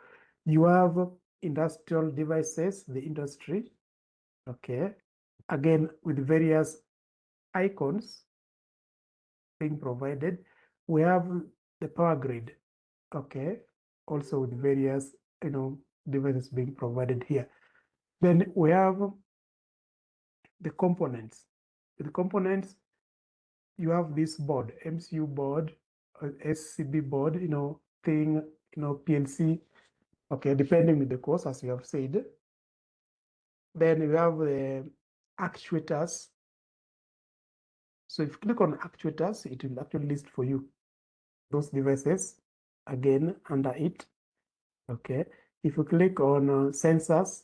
You have industrial devices, the industry. Okay, again, with various icons being provided. We have the power grid. Okay, also with various, devices being provided here. Then we have the components. With the components, you have this board, MCU board, SCB board, thing, PLC, okay, depending on the course, as you have said. Then you have the actuators. So if you click on actuators, it will actually list for you those devices again under it. Okay, if you click on sensors,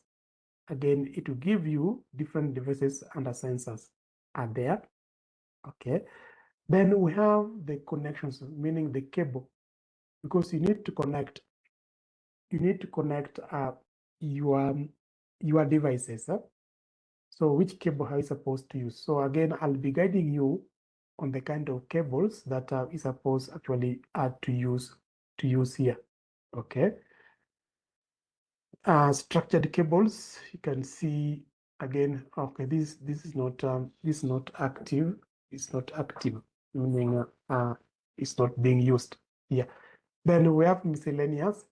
again, it will give you different devices under sensors are there. Okay, then we have the connections, meaning the cable, because you need to connect your devices. So which cable are you supposed to use? So again, I'll be guiding you on the kind of cables that is supposed actually to use here. Okay. Structured cables, you can see again. Okay, this is not active. It's not active, meaning it's not being used here. Then we have miscellaneous.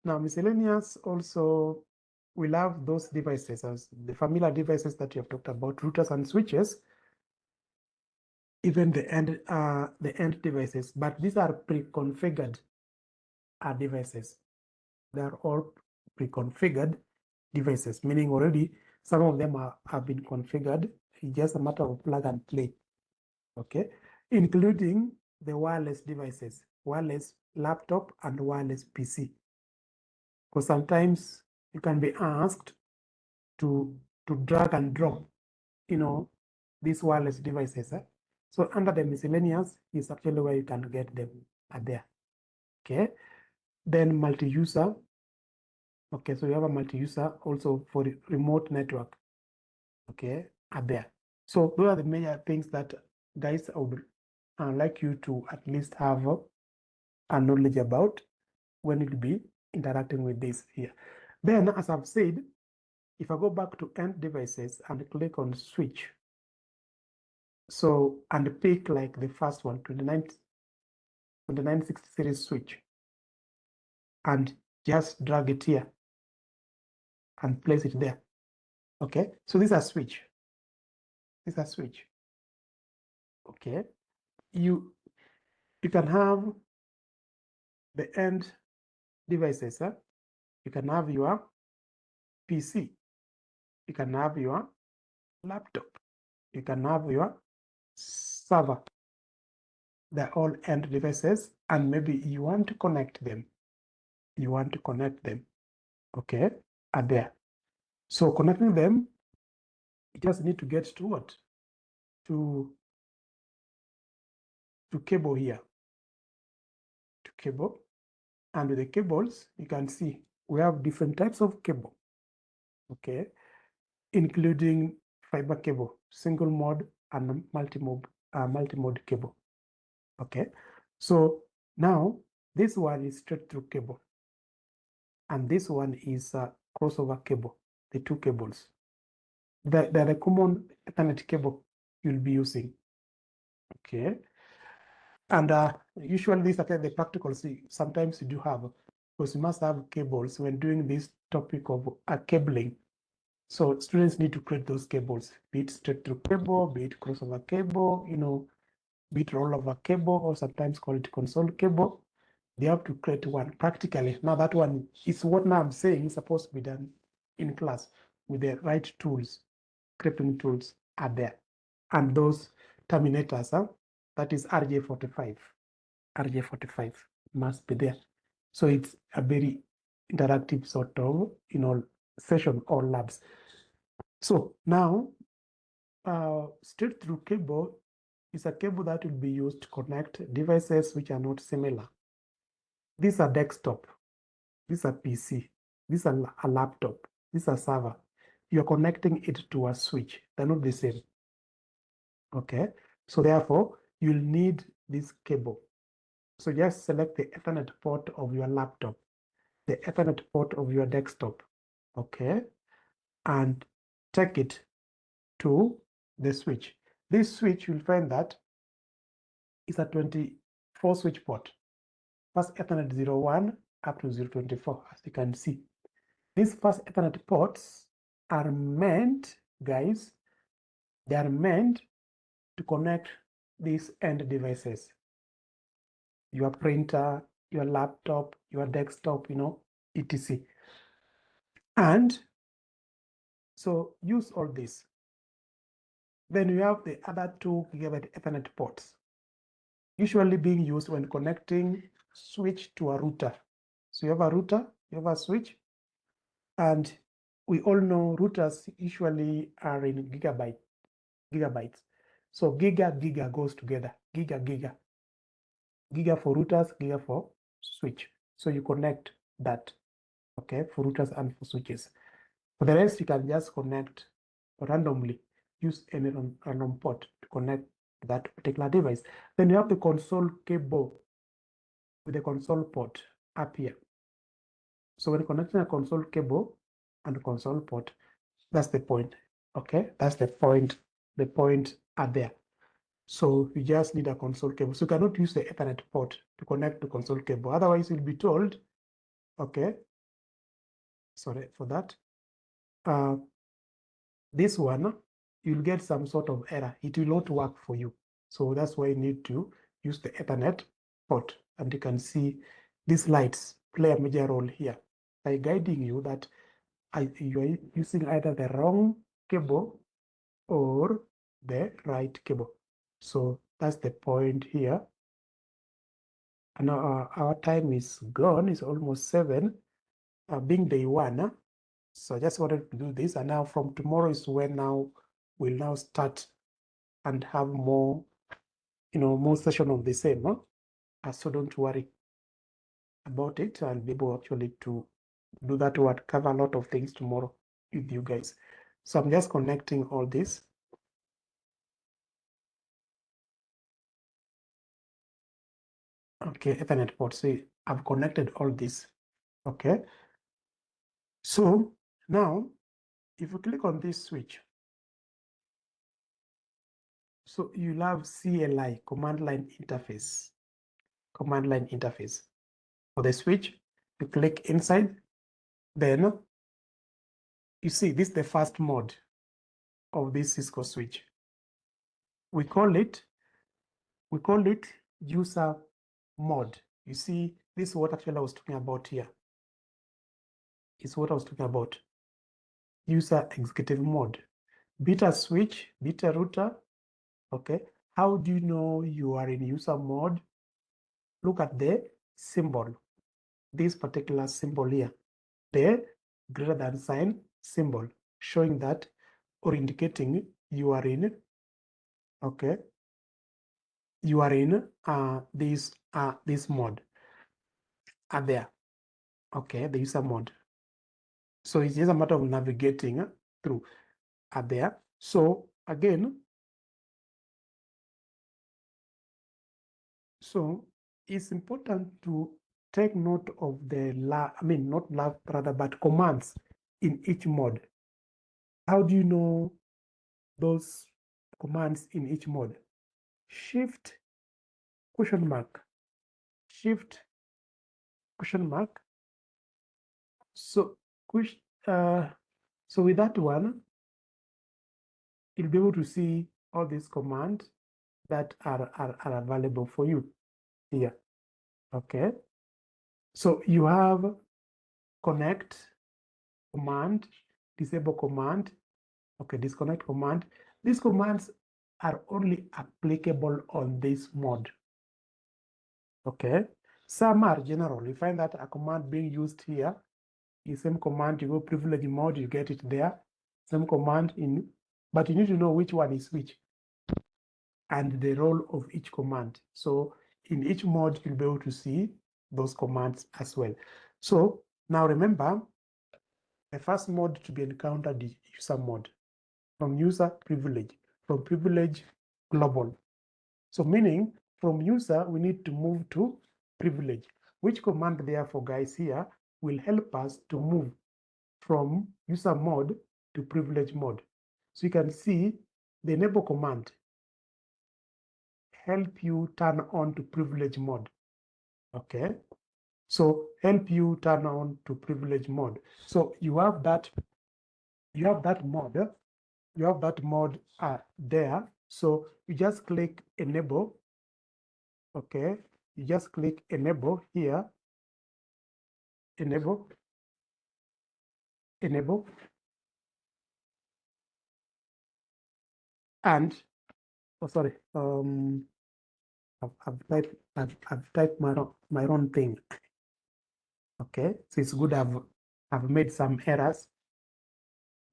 Now miscellaneous also will have those devices as the familiar devices that you have talked about, routers and switches, even the end devices, but these are pre-configured devices. They are all pre-configured devices, meaning already some of them have been configured. It's just a matter of plug and play. Okay, including the wireless devices, wireless laptop and wireless PC. Because sometimes you can be asked to drag and drop, these wireless devices. So under the miscellaneous is actually where you can get them are there. Okay, then multi-user. Okay, so you have a multi-user also for the remote network. Okay, are there. So those are the major things that guys I would like you to at least have a knowledge about when you'll be interacting with this here. Then, as I've said, if I go back to end devices and click on switch, so and pick like the first one, 2960 series switch, and just drag it here and place it there. Okay, so this is a switch. This is a switch. Okay, you can have the end devices. You can have your PC. You can have your laptop. You can have your server. They're all end devices, and maybe you want to connect them. You want to connect them. Okay, are there. So connecting them, you just need to get to what? To cable here. To cable. And with the cables, you can see we have different types of cable. Okay, including fiber cable, single mode and multi-mode cable. Okay, so now this one is straight through cable, and this one is a crossover cable. The two cables, the common Ethernet cable you'll be using. Okay, and usually these are the practicals. Sometimes you do have, because you must have cables when doing this topic of cabling. So students need to create those cables, be it straight through cable, be it crossover cable, be it rollover cable, or sometimes call it console cable. They have to create one practically. Now that one is what now I'm saying is supposed to be done in class with the right tools, scripting tools are there. And those terminators, that is RJ45. RJ45 must be there. So it's a very interactive sort of, session or labs. So now, straight through cable is a cable that will be used to connect devices which are not similar. These are desktop, these are PC, these are a laptop, these are server. You're connecting it to a switch. They're not the same. Okay, so therefore you'll need this cable. So just select the Ethernet port of your laptop, the Ethernet port of your desktop, okay, and take it to the switch. This switch, you'll find that is a 24 switch port. First Ethernet 01 up to 024, as you can see. These first Ethernet ports are meant, guys, they are meant to connect these end devices. Your printer, your laptop, your desktop, etc. And so use all this. Then you have the other 2 gigabit Ethernet ports, usually being used when connecting switch to a router. So you have a router, you have a switch, and we all know routers usually are in gigabytes. So giga goes together, giga for routers, giga for switch. So you connect that, okay, for routers and for switches. For the rest, you can just connect randomly, use any random port to connect that particular device. Then you have the console cable with the console port up here. So when connecting a console cable and a console port, that's the point. Okay, that's the point. The point are there. So you just need a console cable. So you cannot use the Ethernet port to connect the console cable. Otherwise, you'll be told, okay, sorry for that. This one, you'll get some sort of error. It will not work for you. So that's why you need to use the Ethernet port. And you can see these lights play a major role here by guiding you that you are using either the wrong cable or the right cable. So that's the point here. And our time is gone. It's almost 7, being day 1. So I just wanted to do this. And now from tomorrow is when we'll now start and have more, more session of the same. So don't worry about it. I'll be able actually to do that word, cover a lot of things tomorrow with you guys. So I'm just connecting all this. Okay, Ethernet port. So I've connected all this. Okay. So now, if you click on this switch, so you'll have CLI, command line interface. Command line interface. For the switch, you click inside, then you see this is the first mode of this Cisco switch. We call it user mode. You see, this is what actually I was talking about here. It's what I was talking about. User executive mode. Beta switch, beta router. Okay. How do you know you are in user mode? Look at the symbol. This particular symbol here. The greater than sign symbol showing that or indicating you are in, okay, you are in this mode are there, okay, the user mode. So it's just a matter of navigating through are there. So again, so it's important to take note of the but commands in each mode. How do you know those commands in each mode? Shift question mark, shift question mark. So So with that one, you'll be able to see all these commands that are available for you here. Okay. So you have connect command, disable command, okay, disconnect command. These commands are only applicable on this mode. Okay. Some are general. You find that a command being used here is same command, you go privilege mode, you get it there. Same command in, but you need to know which one is which and the role of each command. So in each mode, you'll be able to see those commands as well. So now remember, the first mode to be encountered is user mode. From user, privilege. From privilege, global. So meaning from user, we need to move to privilege. Which command therefore, guys, here will help us to move from user mode to privilege mode. So you can see the enable command help you turn on to privilege mode. Okay. So help you turn on to privilege mode. So you have that mode. You have that mode there. So you just click enable. Okay. You just click enable here. Enable. Enable. And oh sorry. I've typed my own thing. Okay. So it's good I've made some errors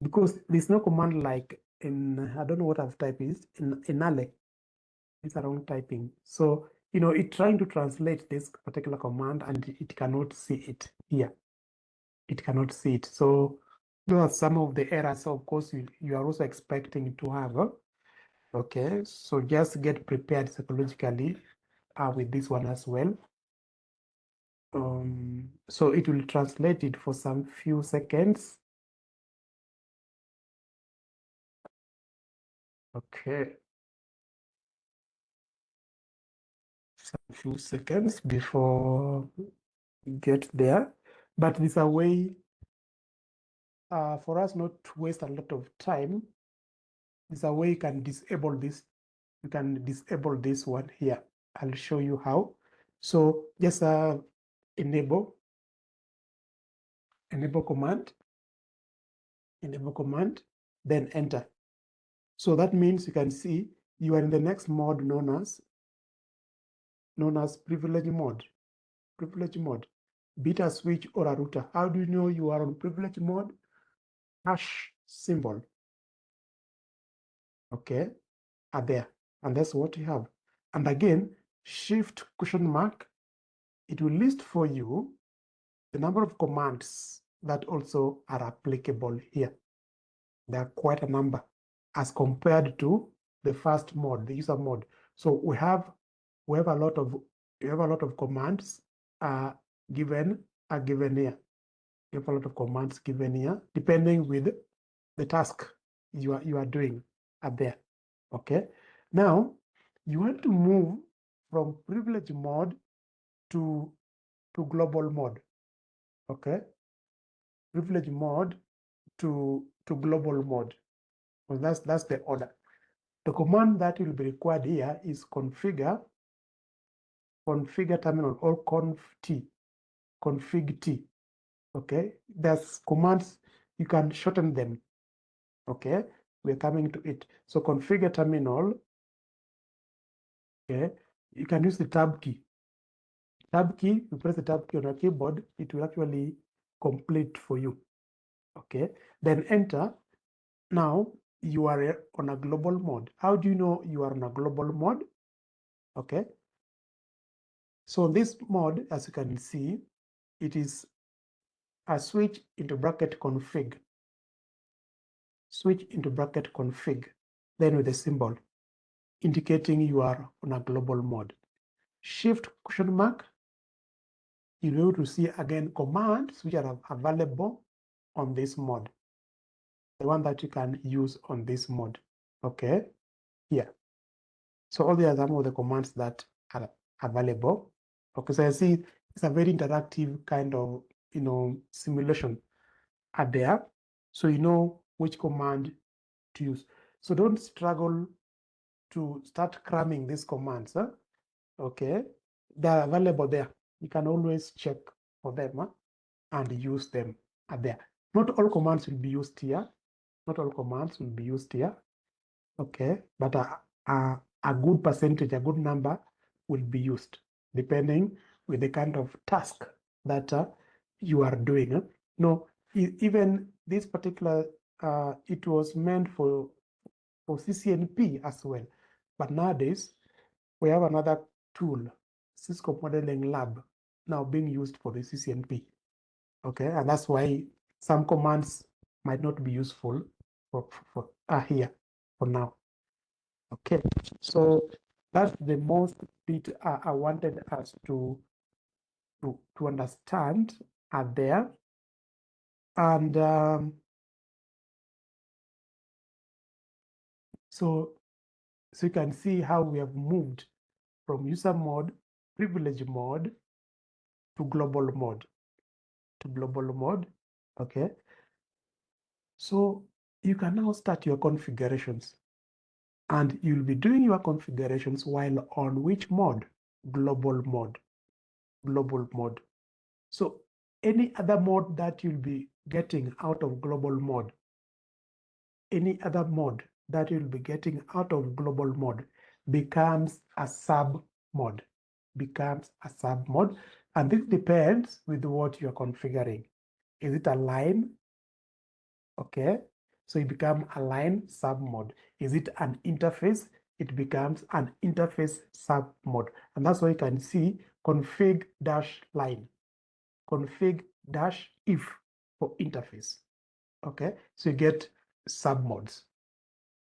because there's no command like in, I don't know what I've typed is in Ale. It's around typing. So, you know, it's trying to translate this particular command and it cannot see it here. It cannot see it. So those are some of the errors, of course, you are also expecting to have. Okay, so just get prepared psychologically with this one as well. So it will translate it for some few seconds. Okay. Some few seconds before we get there. But there's a way for us not to waste a lot of time. There's a way you can disable this. You can disable this one here. I'll show you how. So just enable command, then enter. So that means you can see you are in the next mode known as privilege mode. Privilege mode. Be it a switch or a router. How do you know you are on privilege mode? Hash symbol. Okay, are there. And that's what you have. And again, shift question mark. It will list for you the number of commands that also are applicable here. There are quite a number as compared to the first mode, the user mode. So we have a lot of commands given here. We have a lot of commands given here, depending with the task you are doing up there. Okay. Now you want to move from privilege mode to global mode. Okay. Privilege mode to global mode. Well, that's the order. The command that will be required here is configure terminal or config t. Okay, there's commands, you can shorten them. Okay, we're coming to it. So configure terminal. Okay, you can use the tab key. Tab key, you press the tab key on your keyboard, it will actually complete for you. Okay, then enter. Now you are on a global mode. How do you know you are on a global mode? Okay, so this mode, as you can see, it is a switch into bracket config. Switch into bracket config, then with a symbol indicating you are on a global mode. Shift question mark, you'll be able to see again commands which are available on this mode. The one that you can use on this mode. Okay, here. So all these are some of the commands that are available. Okay, so I see it's a very interactive kind of, you know, simulation are there. So you know which command to use. So don't struggle to start cramming these commands. Huh? Okay, they're available there. You can always check for them, huh? And use them there. Not all commands will be used here. Not all commands will be used here. Okay, but a good percentage, a good number will be used depending with the kind of task that you are doing. Huh? No, even this particular, it was meant for CCNP as well. But nowadays, we have another tool, Cisco Modeling Lab, now being used for the CCNP. Okay, and that's why some commands might not be useful for here for now. Okay, so that's the most bit I wanted us to understand there. And so you can see how we have moved from user mode, privilege mode, to global mode, okay? So you can now start your configurations, and you'll be doing your configurations while on which mode? Global mode. So any other mode that you'll be getting out of global mode, any other mode that you'll be getting out of global mode becomes a sub mode, and this depends with what you're configuring. Is it a line? Okay, so it becomes a line sub mode. Is it an interface? It becomes an interface sub mode, and that's why you can see config dash line, config dash if for interface. Okay, so you get sub modes,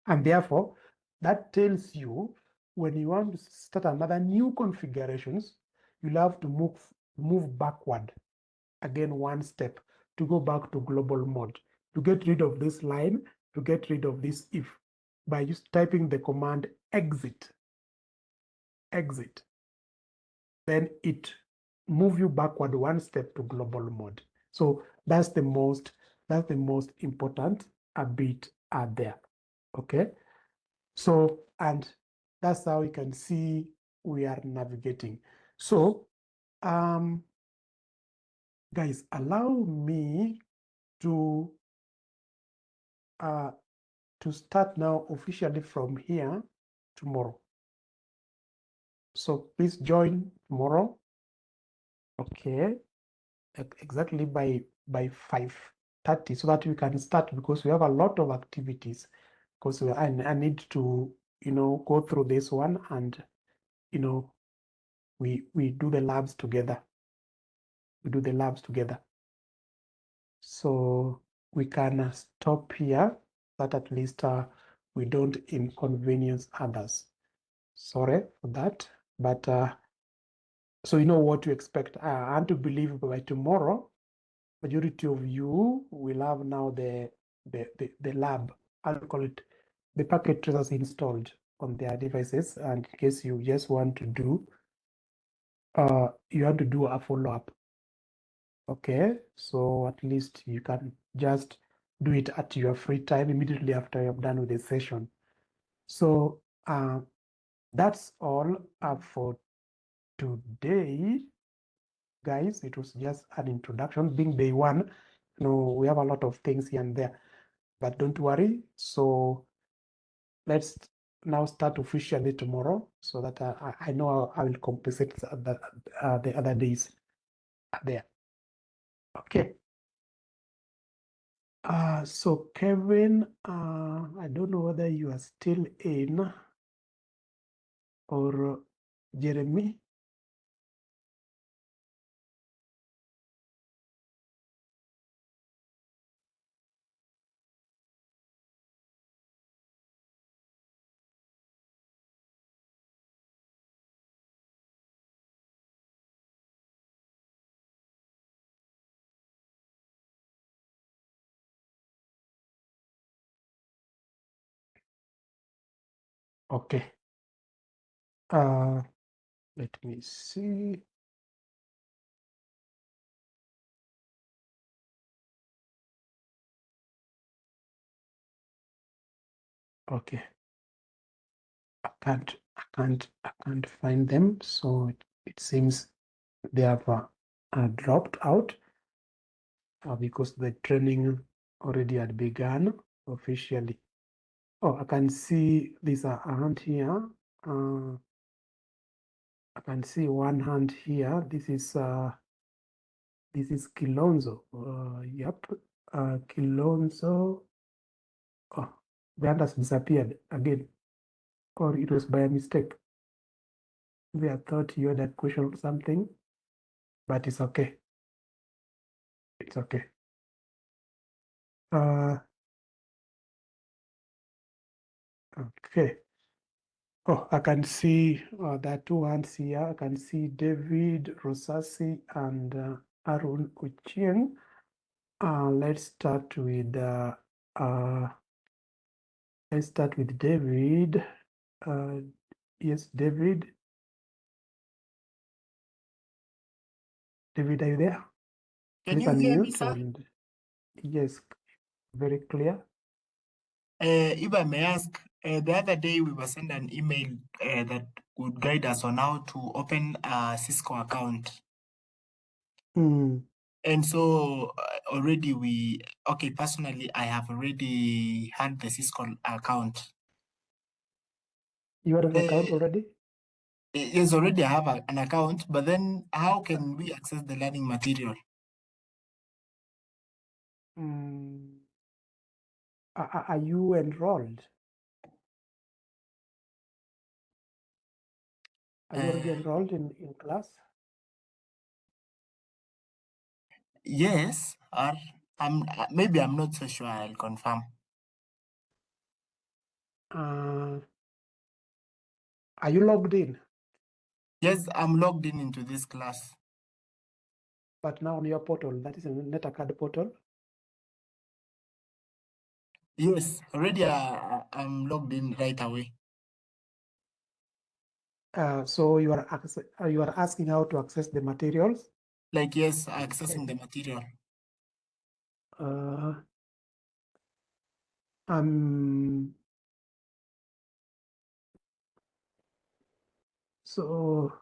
and therefore that tells you when you want to start another new configurations, you'll have to move backward again one step to go back to global mode, to get rid of this line, to get rid of this if, by just typing the command exit, then it move you backward one step to global mode. So that's the most important bit there. Okay, so and that's how you can see we are navigating. So guys, allow me to start now officially from here tomorrow. So please join tomorrow. Okay, exactly by 5:30, so that we can start, because we have a lot of activities. Because I need to go through this one, and we do the labs together. So we can stop here, that at least we don't inconvenience others. Sorry for that, but so you know what to expect. I want to believe by tomorrow, majority of you will have now the lab, I'll call it, the packet traces installed on their devices, and in case you just want to do, you have to do a follow-up. Okay, so at least you can just do it at your free time immediately after you have done with the session. So that's all for today, guys. It was just an introduction, being day one. We have a lot of things here and there, but don't worry. So let's now start officially tomorrow, so that I know I will compensate the other days there. Okay. So Kevin, I don't know whether you are still in, or Jeremy. Okay. Let me see. Okay. I can't find them. So it seems they have dropped out because the training already had begun officially. Oh, I can see there's a hand here. I can see one hand here. This is Kilonzo. Yep. Kilonzo. Oh, the hand has disappeared again, or it was by a mistake. Maybe I thought you had a question or something, but it's okay. It's okay. Okay. Oh, I can see there are two hands here. I can see David Rosasi and Arun Uchieng. Let's start with David. Yes, David. David, are you there? Can Click you hear me, unmute sir? and yes, very clear. If I may ask, the other day we were sent an email that would guide us on how to open a Cisco account. Mm. And so already personally, I have already had the Cisco account. You have an account already? Yes, already I have an account, but then how can we access the learning material? Mm. Are you enrolled? Are you already Uh, enrolled in class? yes, or maybe I'm not so sure. I'll confirm. Are you logged in? Yes, I'm logged in into this class. But now on your portal, that is a NetAcad portal. Yes, already I'm logged in right away. So you are asking how to access the materials. Like, yes, accessing the material. Uh, um. So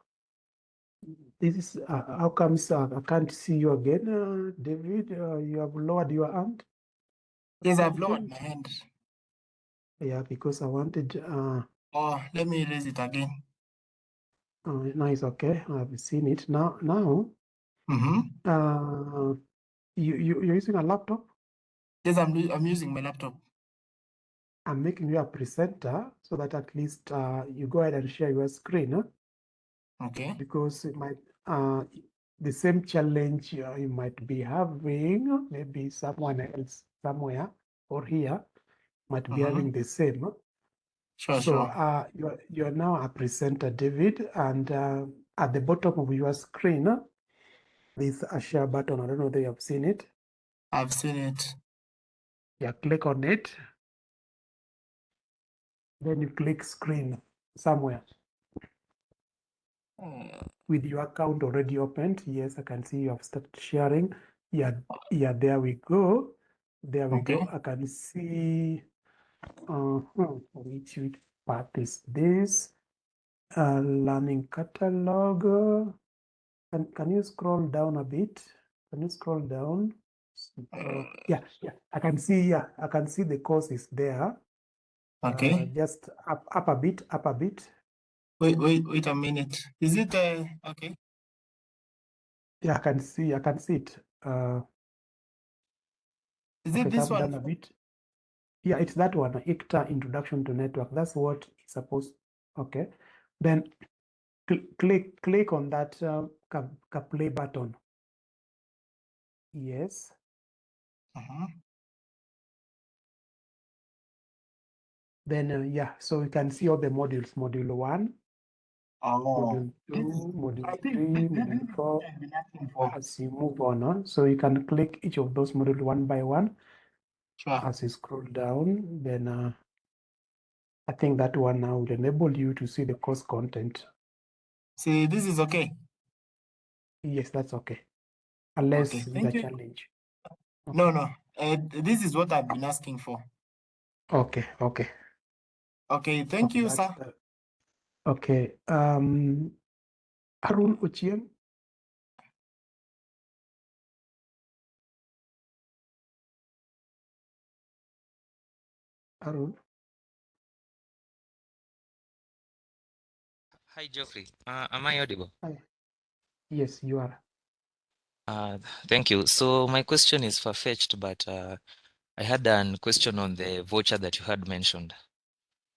this is how comes I can't see you again, David? You have lowered your hand. Yes, I've lowered Something. my hand. Yeah, because I wanted. Oh, let me raise it again. Now it's okay. I've seen it now. Now, Mm-hmm. you're using a laptop. Yes, I'm using my laptop. I'm making you a presenter so that at least you go ahead and share your screen. Okay. Because it might the same challenge you might be having, maybe someone else somewhere or here might be having the same. Sure, So sure. you're now a presenter, David, and at the bottom of your screen, there's a share button. I don't know if you have seen it. I've seen it. Yeah, click on it. Then you click screen somewhere with your account already opened. Yes, I can see you have started sharing. Yeah, yeah, there we go. There we Okay. go. I can see which part is this? Learning catalog. Can you scroll down a bit? Can you scroll down? Yeah, I can see. Yeah, I can see the course is there. Okay. Just up a bit, up a bit. Wait a minute. Is it okay? Yeah, I can see it. Is it Okay, this come one? down a bit. Yeah, it's that one, ICTA Introduction to Network. That's what it's supposed. Okay, then click on that play button. Yes. Then yeah, so you can see all the modules: Module 1, Oh, Module this is, 2, Module I think 3, this Module is what 4. I've been asking for. As you move on, so you can click each of those modules one by one. Sure. As you scroll down, then I think that one now will enable you to see the course content. See, this is okay. Yes, that's okay. Unless Okay, it's a thank you. challenge. No, no. This is what I've been asking for. Okay, okay. Okay, thank you, sir. Okay. Arun Ochieng. Arun. Hi, Geoffrey. Am I audible? Hi. Yes, you are. Thank you. So my question is far-fetched, but I had a question on the voucher that you had mentioned.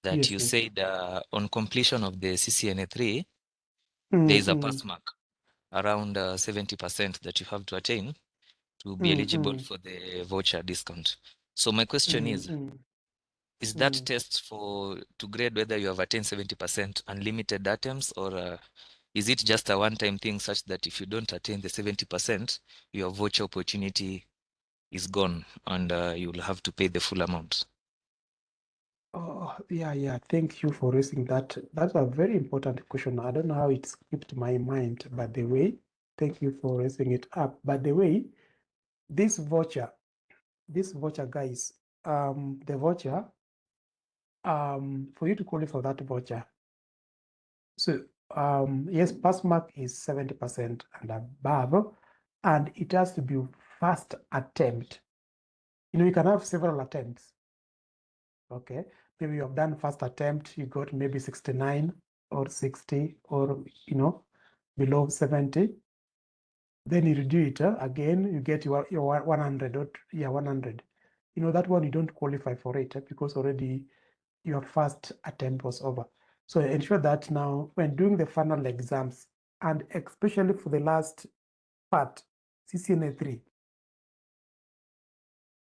That Yes, you yes. said on completion of the CCNA 3, Mm, there is a mm, pass mark around 70% that you have to attain to be mm, eligible mm, for the voucher discount. So my question mm, mm, is that mm. test to grade whether you have attained 70% unlimited items, or is it just a one-time thing such that if you don't attain the 70%, your voucher opportunity is gone and you will have to pay the full amount? Oh, yeah. Thank you for raising that. That's a very important question. I don't know how it skipped my mind, by the way. Thank you for raising it up. By the way, this voucher, guys, the voucher, for you to qualify for that voucher. So, yes, pass mark is 70% and above, and it has to be first attempt. You can have several attempts. Okay, maybe you have done first attempt, you got maybe 69 or 60 or below 70. Then you redo it again, you get your 100 or 100. That one you don't qualify for it because already your first attempt was over. So ensure that now when doing the final exams, and especially for the last part, CCNA 3,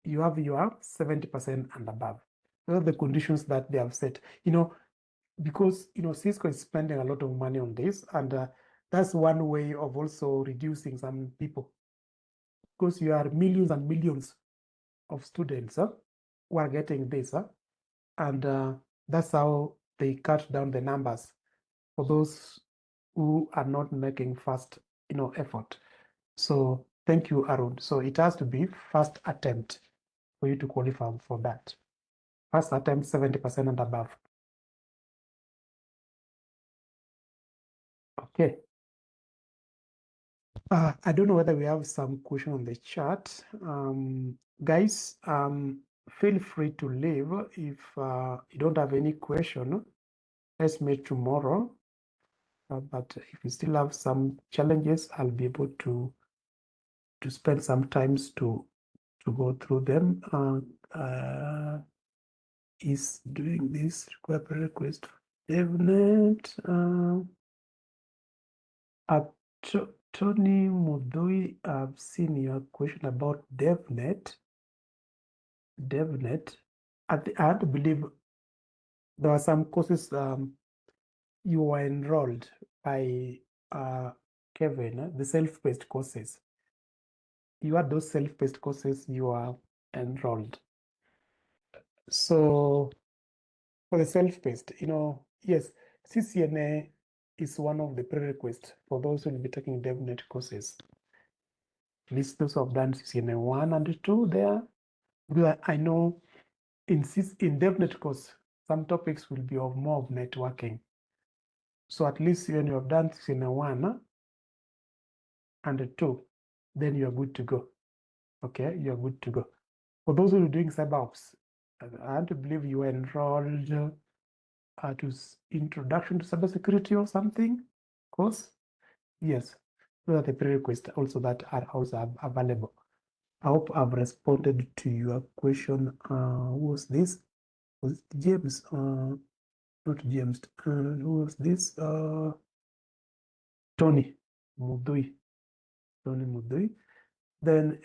you have your 70% and above. Those are the conditions that they have set. Because Cisco is spending a lot of money on this, and that's one way of also reducing some people, because you are millions and millions of students who are getting this, and that's how they cut down the numbers for those who are not making fast effort. So thank you, Arun. So it has to be first attempt for you to qualify for that. First attempt 70% and above. Okay. I don't know whether we have some question on the chat. Guys, feel free to leave if you don't have any question. Let's meet tomorrow. But if you still have some challenges, I'll be able to spend some times to go through them. Is doing this require request for DevNet? Tony Mudui, I've seen your question about DevNet. I had to believe there were some courses you were enrolled by Kevin, the self-paced courses. You had those self-paced courses you are enrolled. So for the self-paced, yes, CCNA is one of the prerequisites for those who will be taking DevNet courses. At least those who have done CCNA 1 and 2 there. Because I know in DevNet course, some topics will be more of networking. So at least when you have done CCNA 1 and 2, then you are good to go. Okay, you are good to go. For those who are doing cyberops, I want to believe you are enrolled to Introduction to Cybersecurity or something course. Yes, those are the prerequisites also that are also available. I hope I've responded to your question. Who was this? Was it James? Not James. Who was this? Tony Mudui. Tony Mudui. Then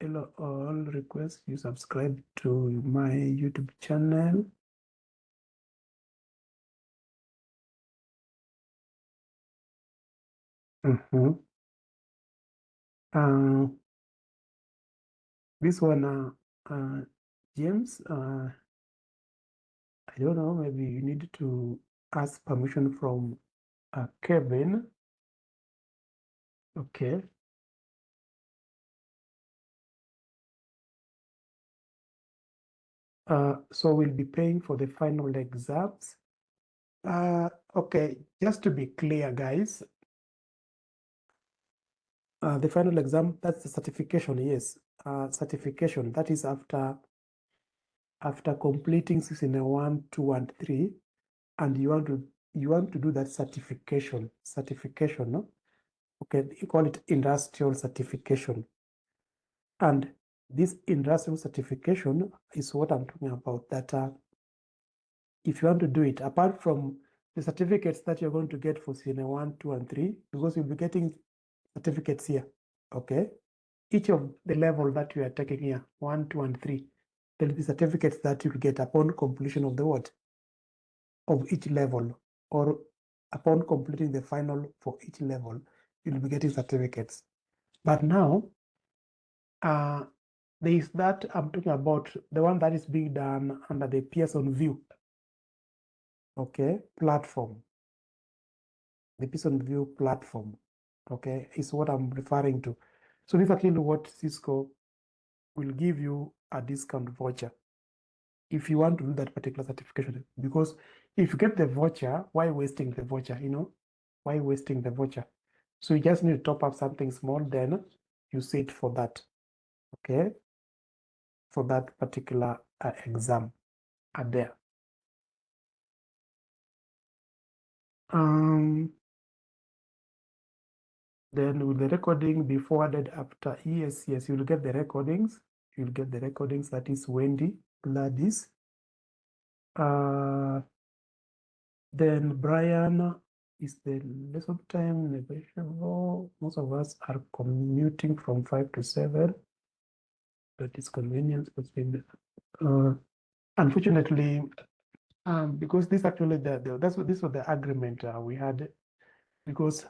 hello all, request you subscribe to my YouTube channel. This one, James, I don't know, maybe you need to ask permission from Kevin. Okay. So we'll be paying for the final exams. Okay, just to be clear, guys, the final exam, that's the certification, yes. Certification, that is after completing CCNA 1, 2, and 3, and you want to do that certification, no? Okay, you call it industrial certification. And this industrial certification is what I'm talking about, that if you want to do it, apart from the certificates that you're going to get for CCNA 1, 2, and 3, because you'll be getting certificates here, okay? Each of the level that you are taking here, 1, 2, and 3, there'll be certificates that you'll get upon completion of the what? Of each level, or upon completing the final for each level, you'll be getting certificates. But now, there is that I'm talking about, the one that is being done under the Pearson View, okay, platform. The Pearson View platform, okay, is what I'm referring to. So this is actually what Cisco will give you a discount voucher if you want to do that particular certification. Because if you get the voucher, why wasting the voucher, you know? Why wasting the voucher? So you just need to top up something small, then you sit for that, okay? For that particular exam there. Then will the recording be forwarded after? Yes, you'll get the recordings. You'll get the recordings. That is Wendy, Gladys. Then Brian, is the lesson time negotiable? Most of us are commuting from 5 to 7. That is convenience. Unfortunately, because this actually this was the agreement we had, because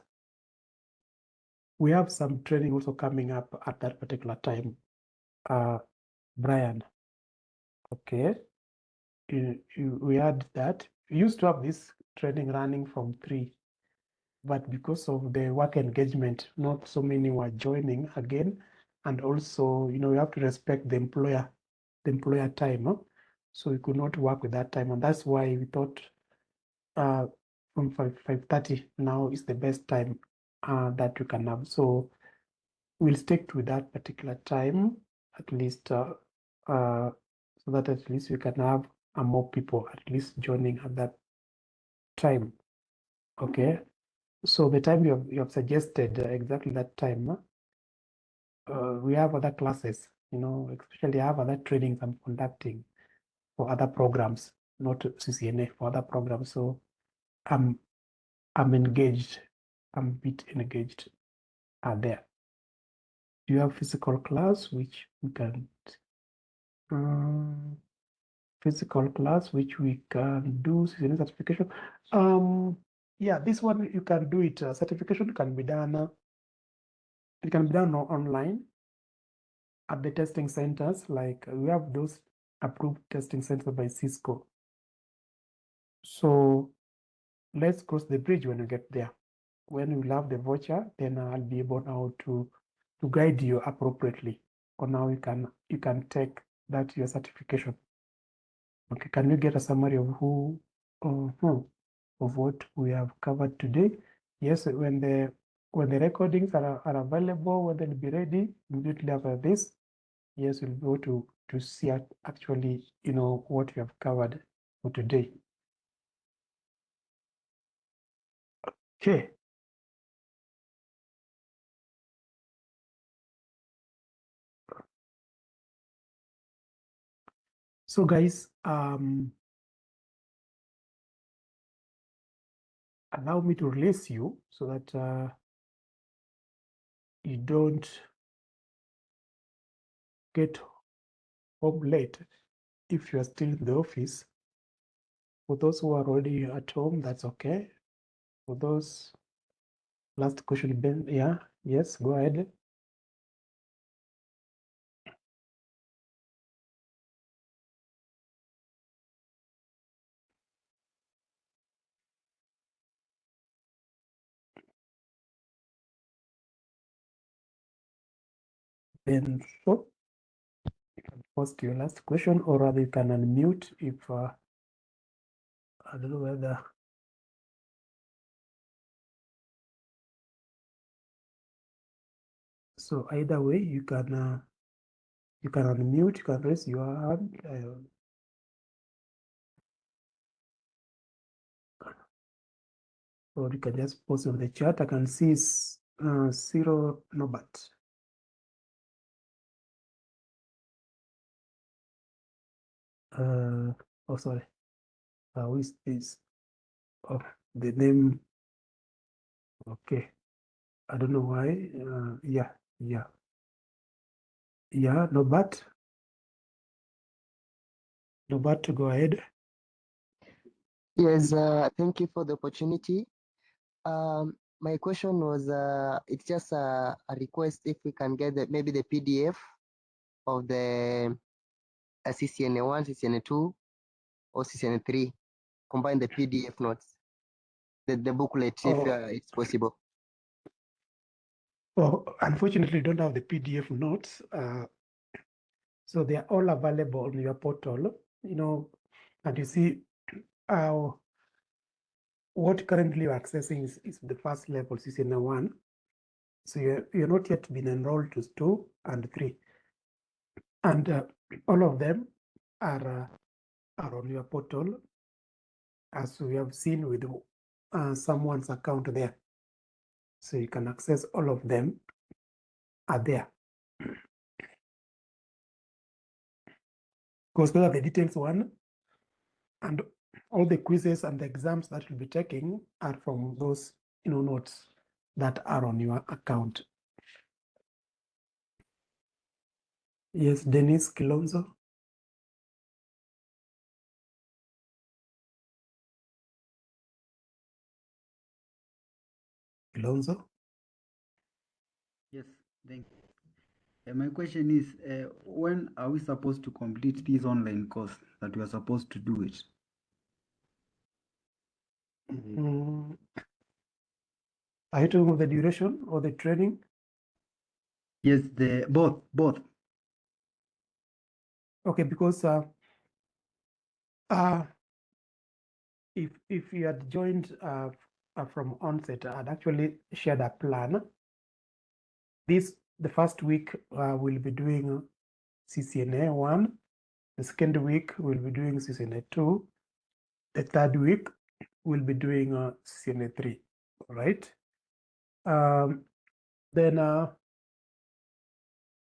we have some training also coming up at that particular time. Brian, okay, we had that. We used to have this training running from 3, but because of the work engagement, not so many were joining again, and also, you know, we have to respect the employer time, huh? So we could not work with that time, and that's why we thought from 5:30 now is the best time that you can have. So we'll stick to that particular time, at least, so that at least we can have more people at least joining at that time. Okay, so the time you have suggested, exactly that time, we have other classes, you know, especially I have other trainings I'm conducting for other programs, not CCNA, for other programs. So I'm engaged, I'm a bit engaged there. Do you have physical class, which we can, physical class, which we can do CCNA certification? Yeah, this one you can do it. Certification can be done. It can be done online at the testing centers. Like we have those approved testing centers by Cisco. So let's cross the bridge when we get there. When we have the voucher, then I'll be able now to guide you appropriately on how you can take that your certification. Okay, can you get a summary of of what we have covered today? Yes, when the recordings are available, when they'll be ready immediately after this, yes, we'll go to see actually, you know, what we have covered for today. Okay. So guys, allow me to release you so that you don't get home late if you are still in the office. For those who are already at home, that's okay. For those, last question, Ben, yeah, yes, go ahead. Ben, so can post your last question, or rather you can unmute if I don't know whether. So either way, you can unmute, you can raise your hand, or you can just post on the chat. I can see Cyril Norbert. Oh, sorry. Who is this? Oh, the name. Okay. I don't know why. Yeah. Norbert. Norbert, go ahead. Yes, thank you for the opportunity. My question was, it's just a request if we can get maybe the PDF of the CCNA 1, CCNA 2, or CCNA 3, combine the PDF notes, the booklet, if it's possible. Oh, unfortunately, don't have the PDF notes. So they are all available on your portal, and you see what currently you're accessing is the first level, CCNA 1. So you're not yet been enrolled to 2 and 3. And all of them are on your portal, as we have seen with someone's account there. So you can access all of them are there. Because those are the details one, and all the quizzes and the exams that you'll be taking are from those notes that are on your account. Yes, Dennis Kilonzo. Kilonzo. Yes, thank you. My question is, when are we supposed to complete this online course that we are supposed to do it? Are you talking about the duration or the training? Yes, both. Okay, because if you had joined from onset, I'd actually shared a plan. The first week we'll be doing CCNA 1. The second week we'll be doing CCNA 2. The third week we'll be doing CCNA 3. All right. Then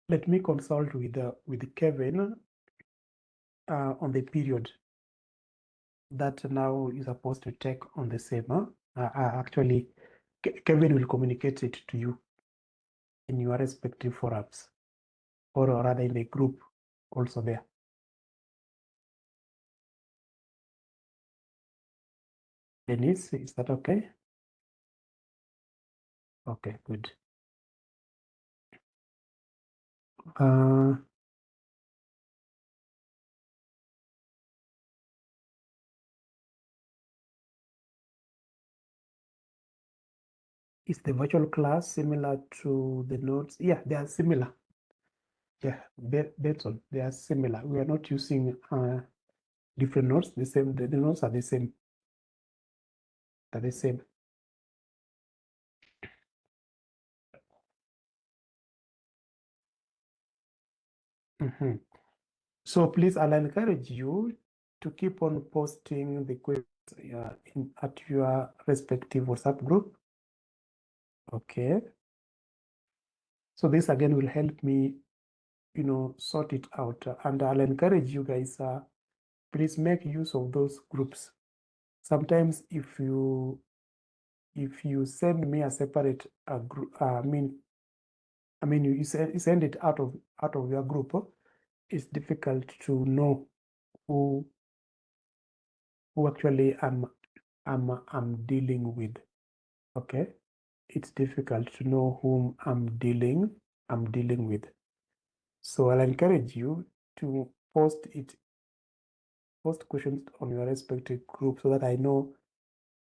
let me consult with Kevin on the period that now you're supposed to take on the same. Actually, Kevin will communicate it to you in your respective forums, or rather in the group also there. Denise, is that okay? Okay, good. Is the virtual class similar to the notes? Yeah, they are similar. Yeah, that's all. They are similar. We are not using different notes. The notes are the same. They're the same. So please, I'll encourage you to keep on posting the quiz at your respective WhatsApp group. Okay. So this again will help me, sort it out. And I'll encourage you guys, please make use of those groups. Sometimes if you send me a separate group, you send it out of your group, it's difficult to know who actually I'm dealing with. Okay, it's difficult to know whom I'm dealing with. So I'll encourage you to post questions on your respective group so that I know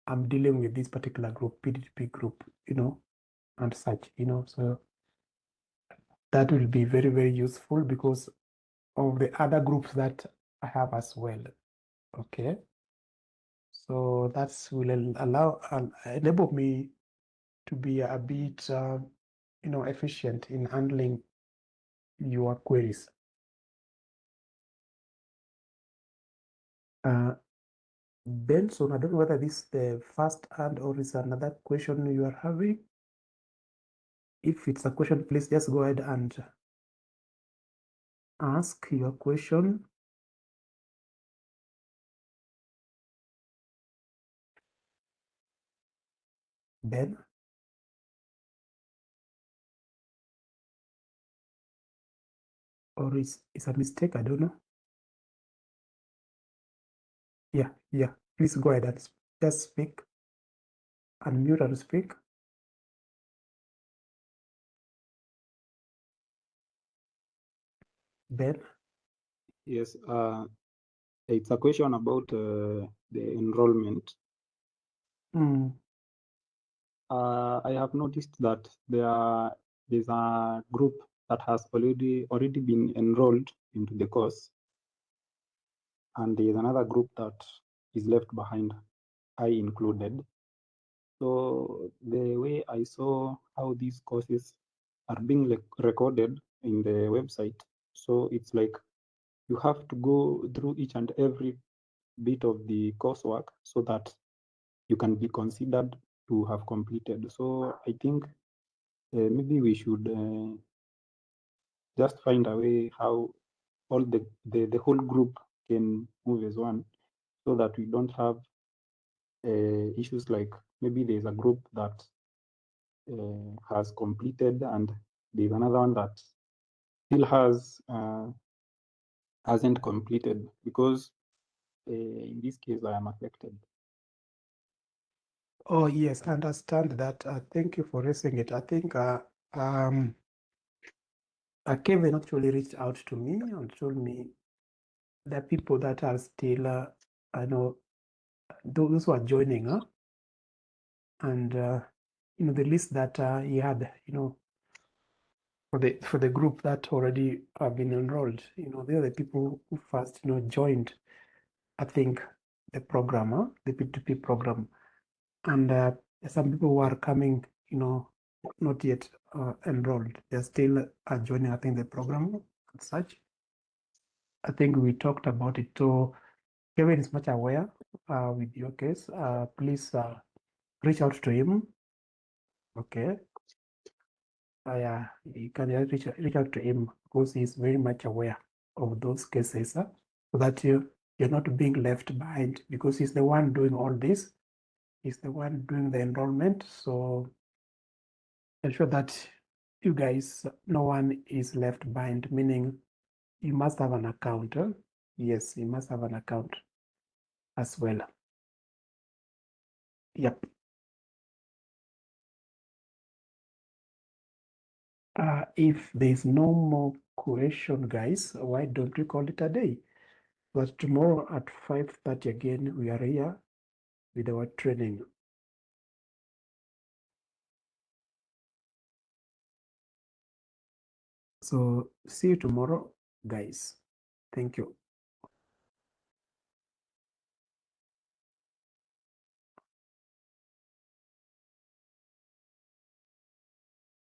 I'm dealing with this particular group, PDP group, and such, so that will be very, very useful, because of the other groups that I have as well. Okay. So that's will allow enable me to be a bit efficient in handling your queries. Benson, I don't know whether this is the first hand or is another question you are having. If it's a question, please just go ahead and ask your question. Ben? Or is a mistake? I don't know. Yeah. Please go ahead and just speak. Unmute and speak. Ben? Yes, it's a question about the enrollment. I have noticed that there's a group that has already been enrolled into the course, and there's another group that is left behind, I included. So the way I saw how these courses are being recorded in the website, so it's like you have to go through each and every bit of the coursework so that you can be considered to have completed. So I think maybe we should just find a way how all the whole group can move as one, so that we don't have issues like maybe there's a group that has completed and there's another one that still hasn't completed, because in this case I am affected. Oh yes, I understand that. Thank you for raising it. I think Kevin actually reached out to me and told me the people that are still, I know, those who are joining, and the list that he had, for the group that already have been enrolled, they're the people who first, joined, I think, the program, the P2P program, and some people who are coming, not yet enrolled. They're still joining, I think, the program and such. I think we talked about it. So Kevin is much aware with your case. Please reach out to him. Okay. Yeah, you can reach out to him because he's very much aware of those cases, so that you're not being left behind, because he's the one doing all this. He's the one doing the enrollment. So ensure that you guys, no one is left behind, meaning you must have an account. Yes, you must have an account as well. Yep. If there's no more question, guys, why don't we call it a day? But tomorrow at 5:30 again, we are here with our training. So see you tomorrow, guys. Thank you.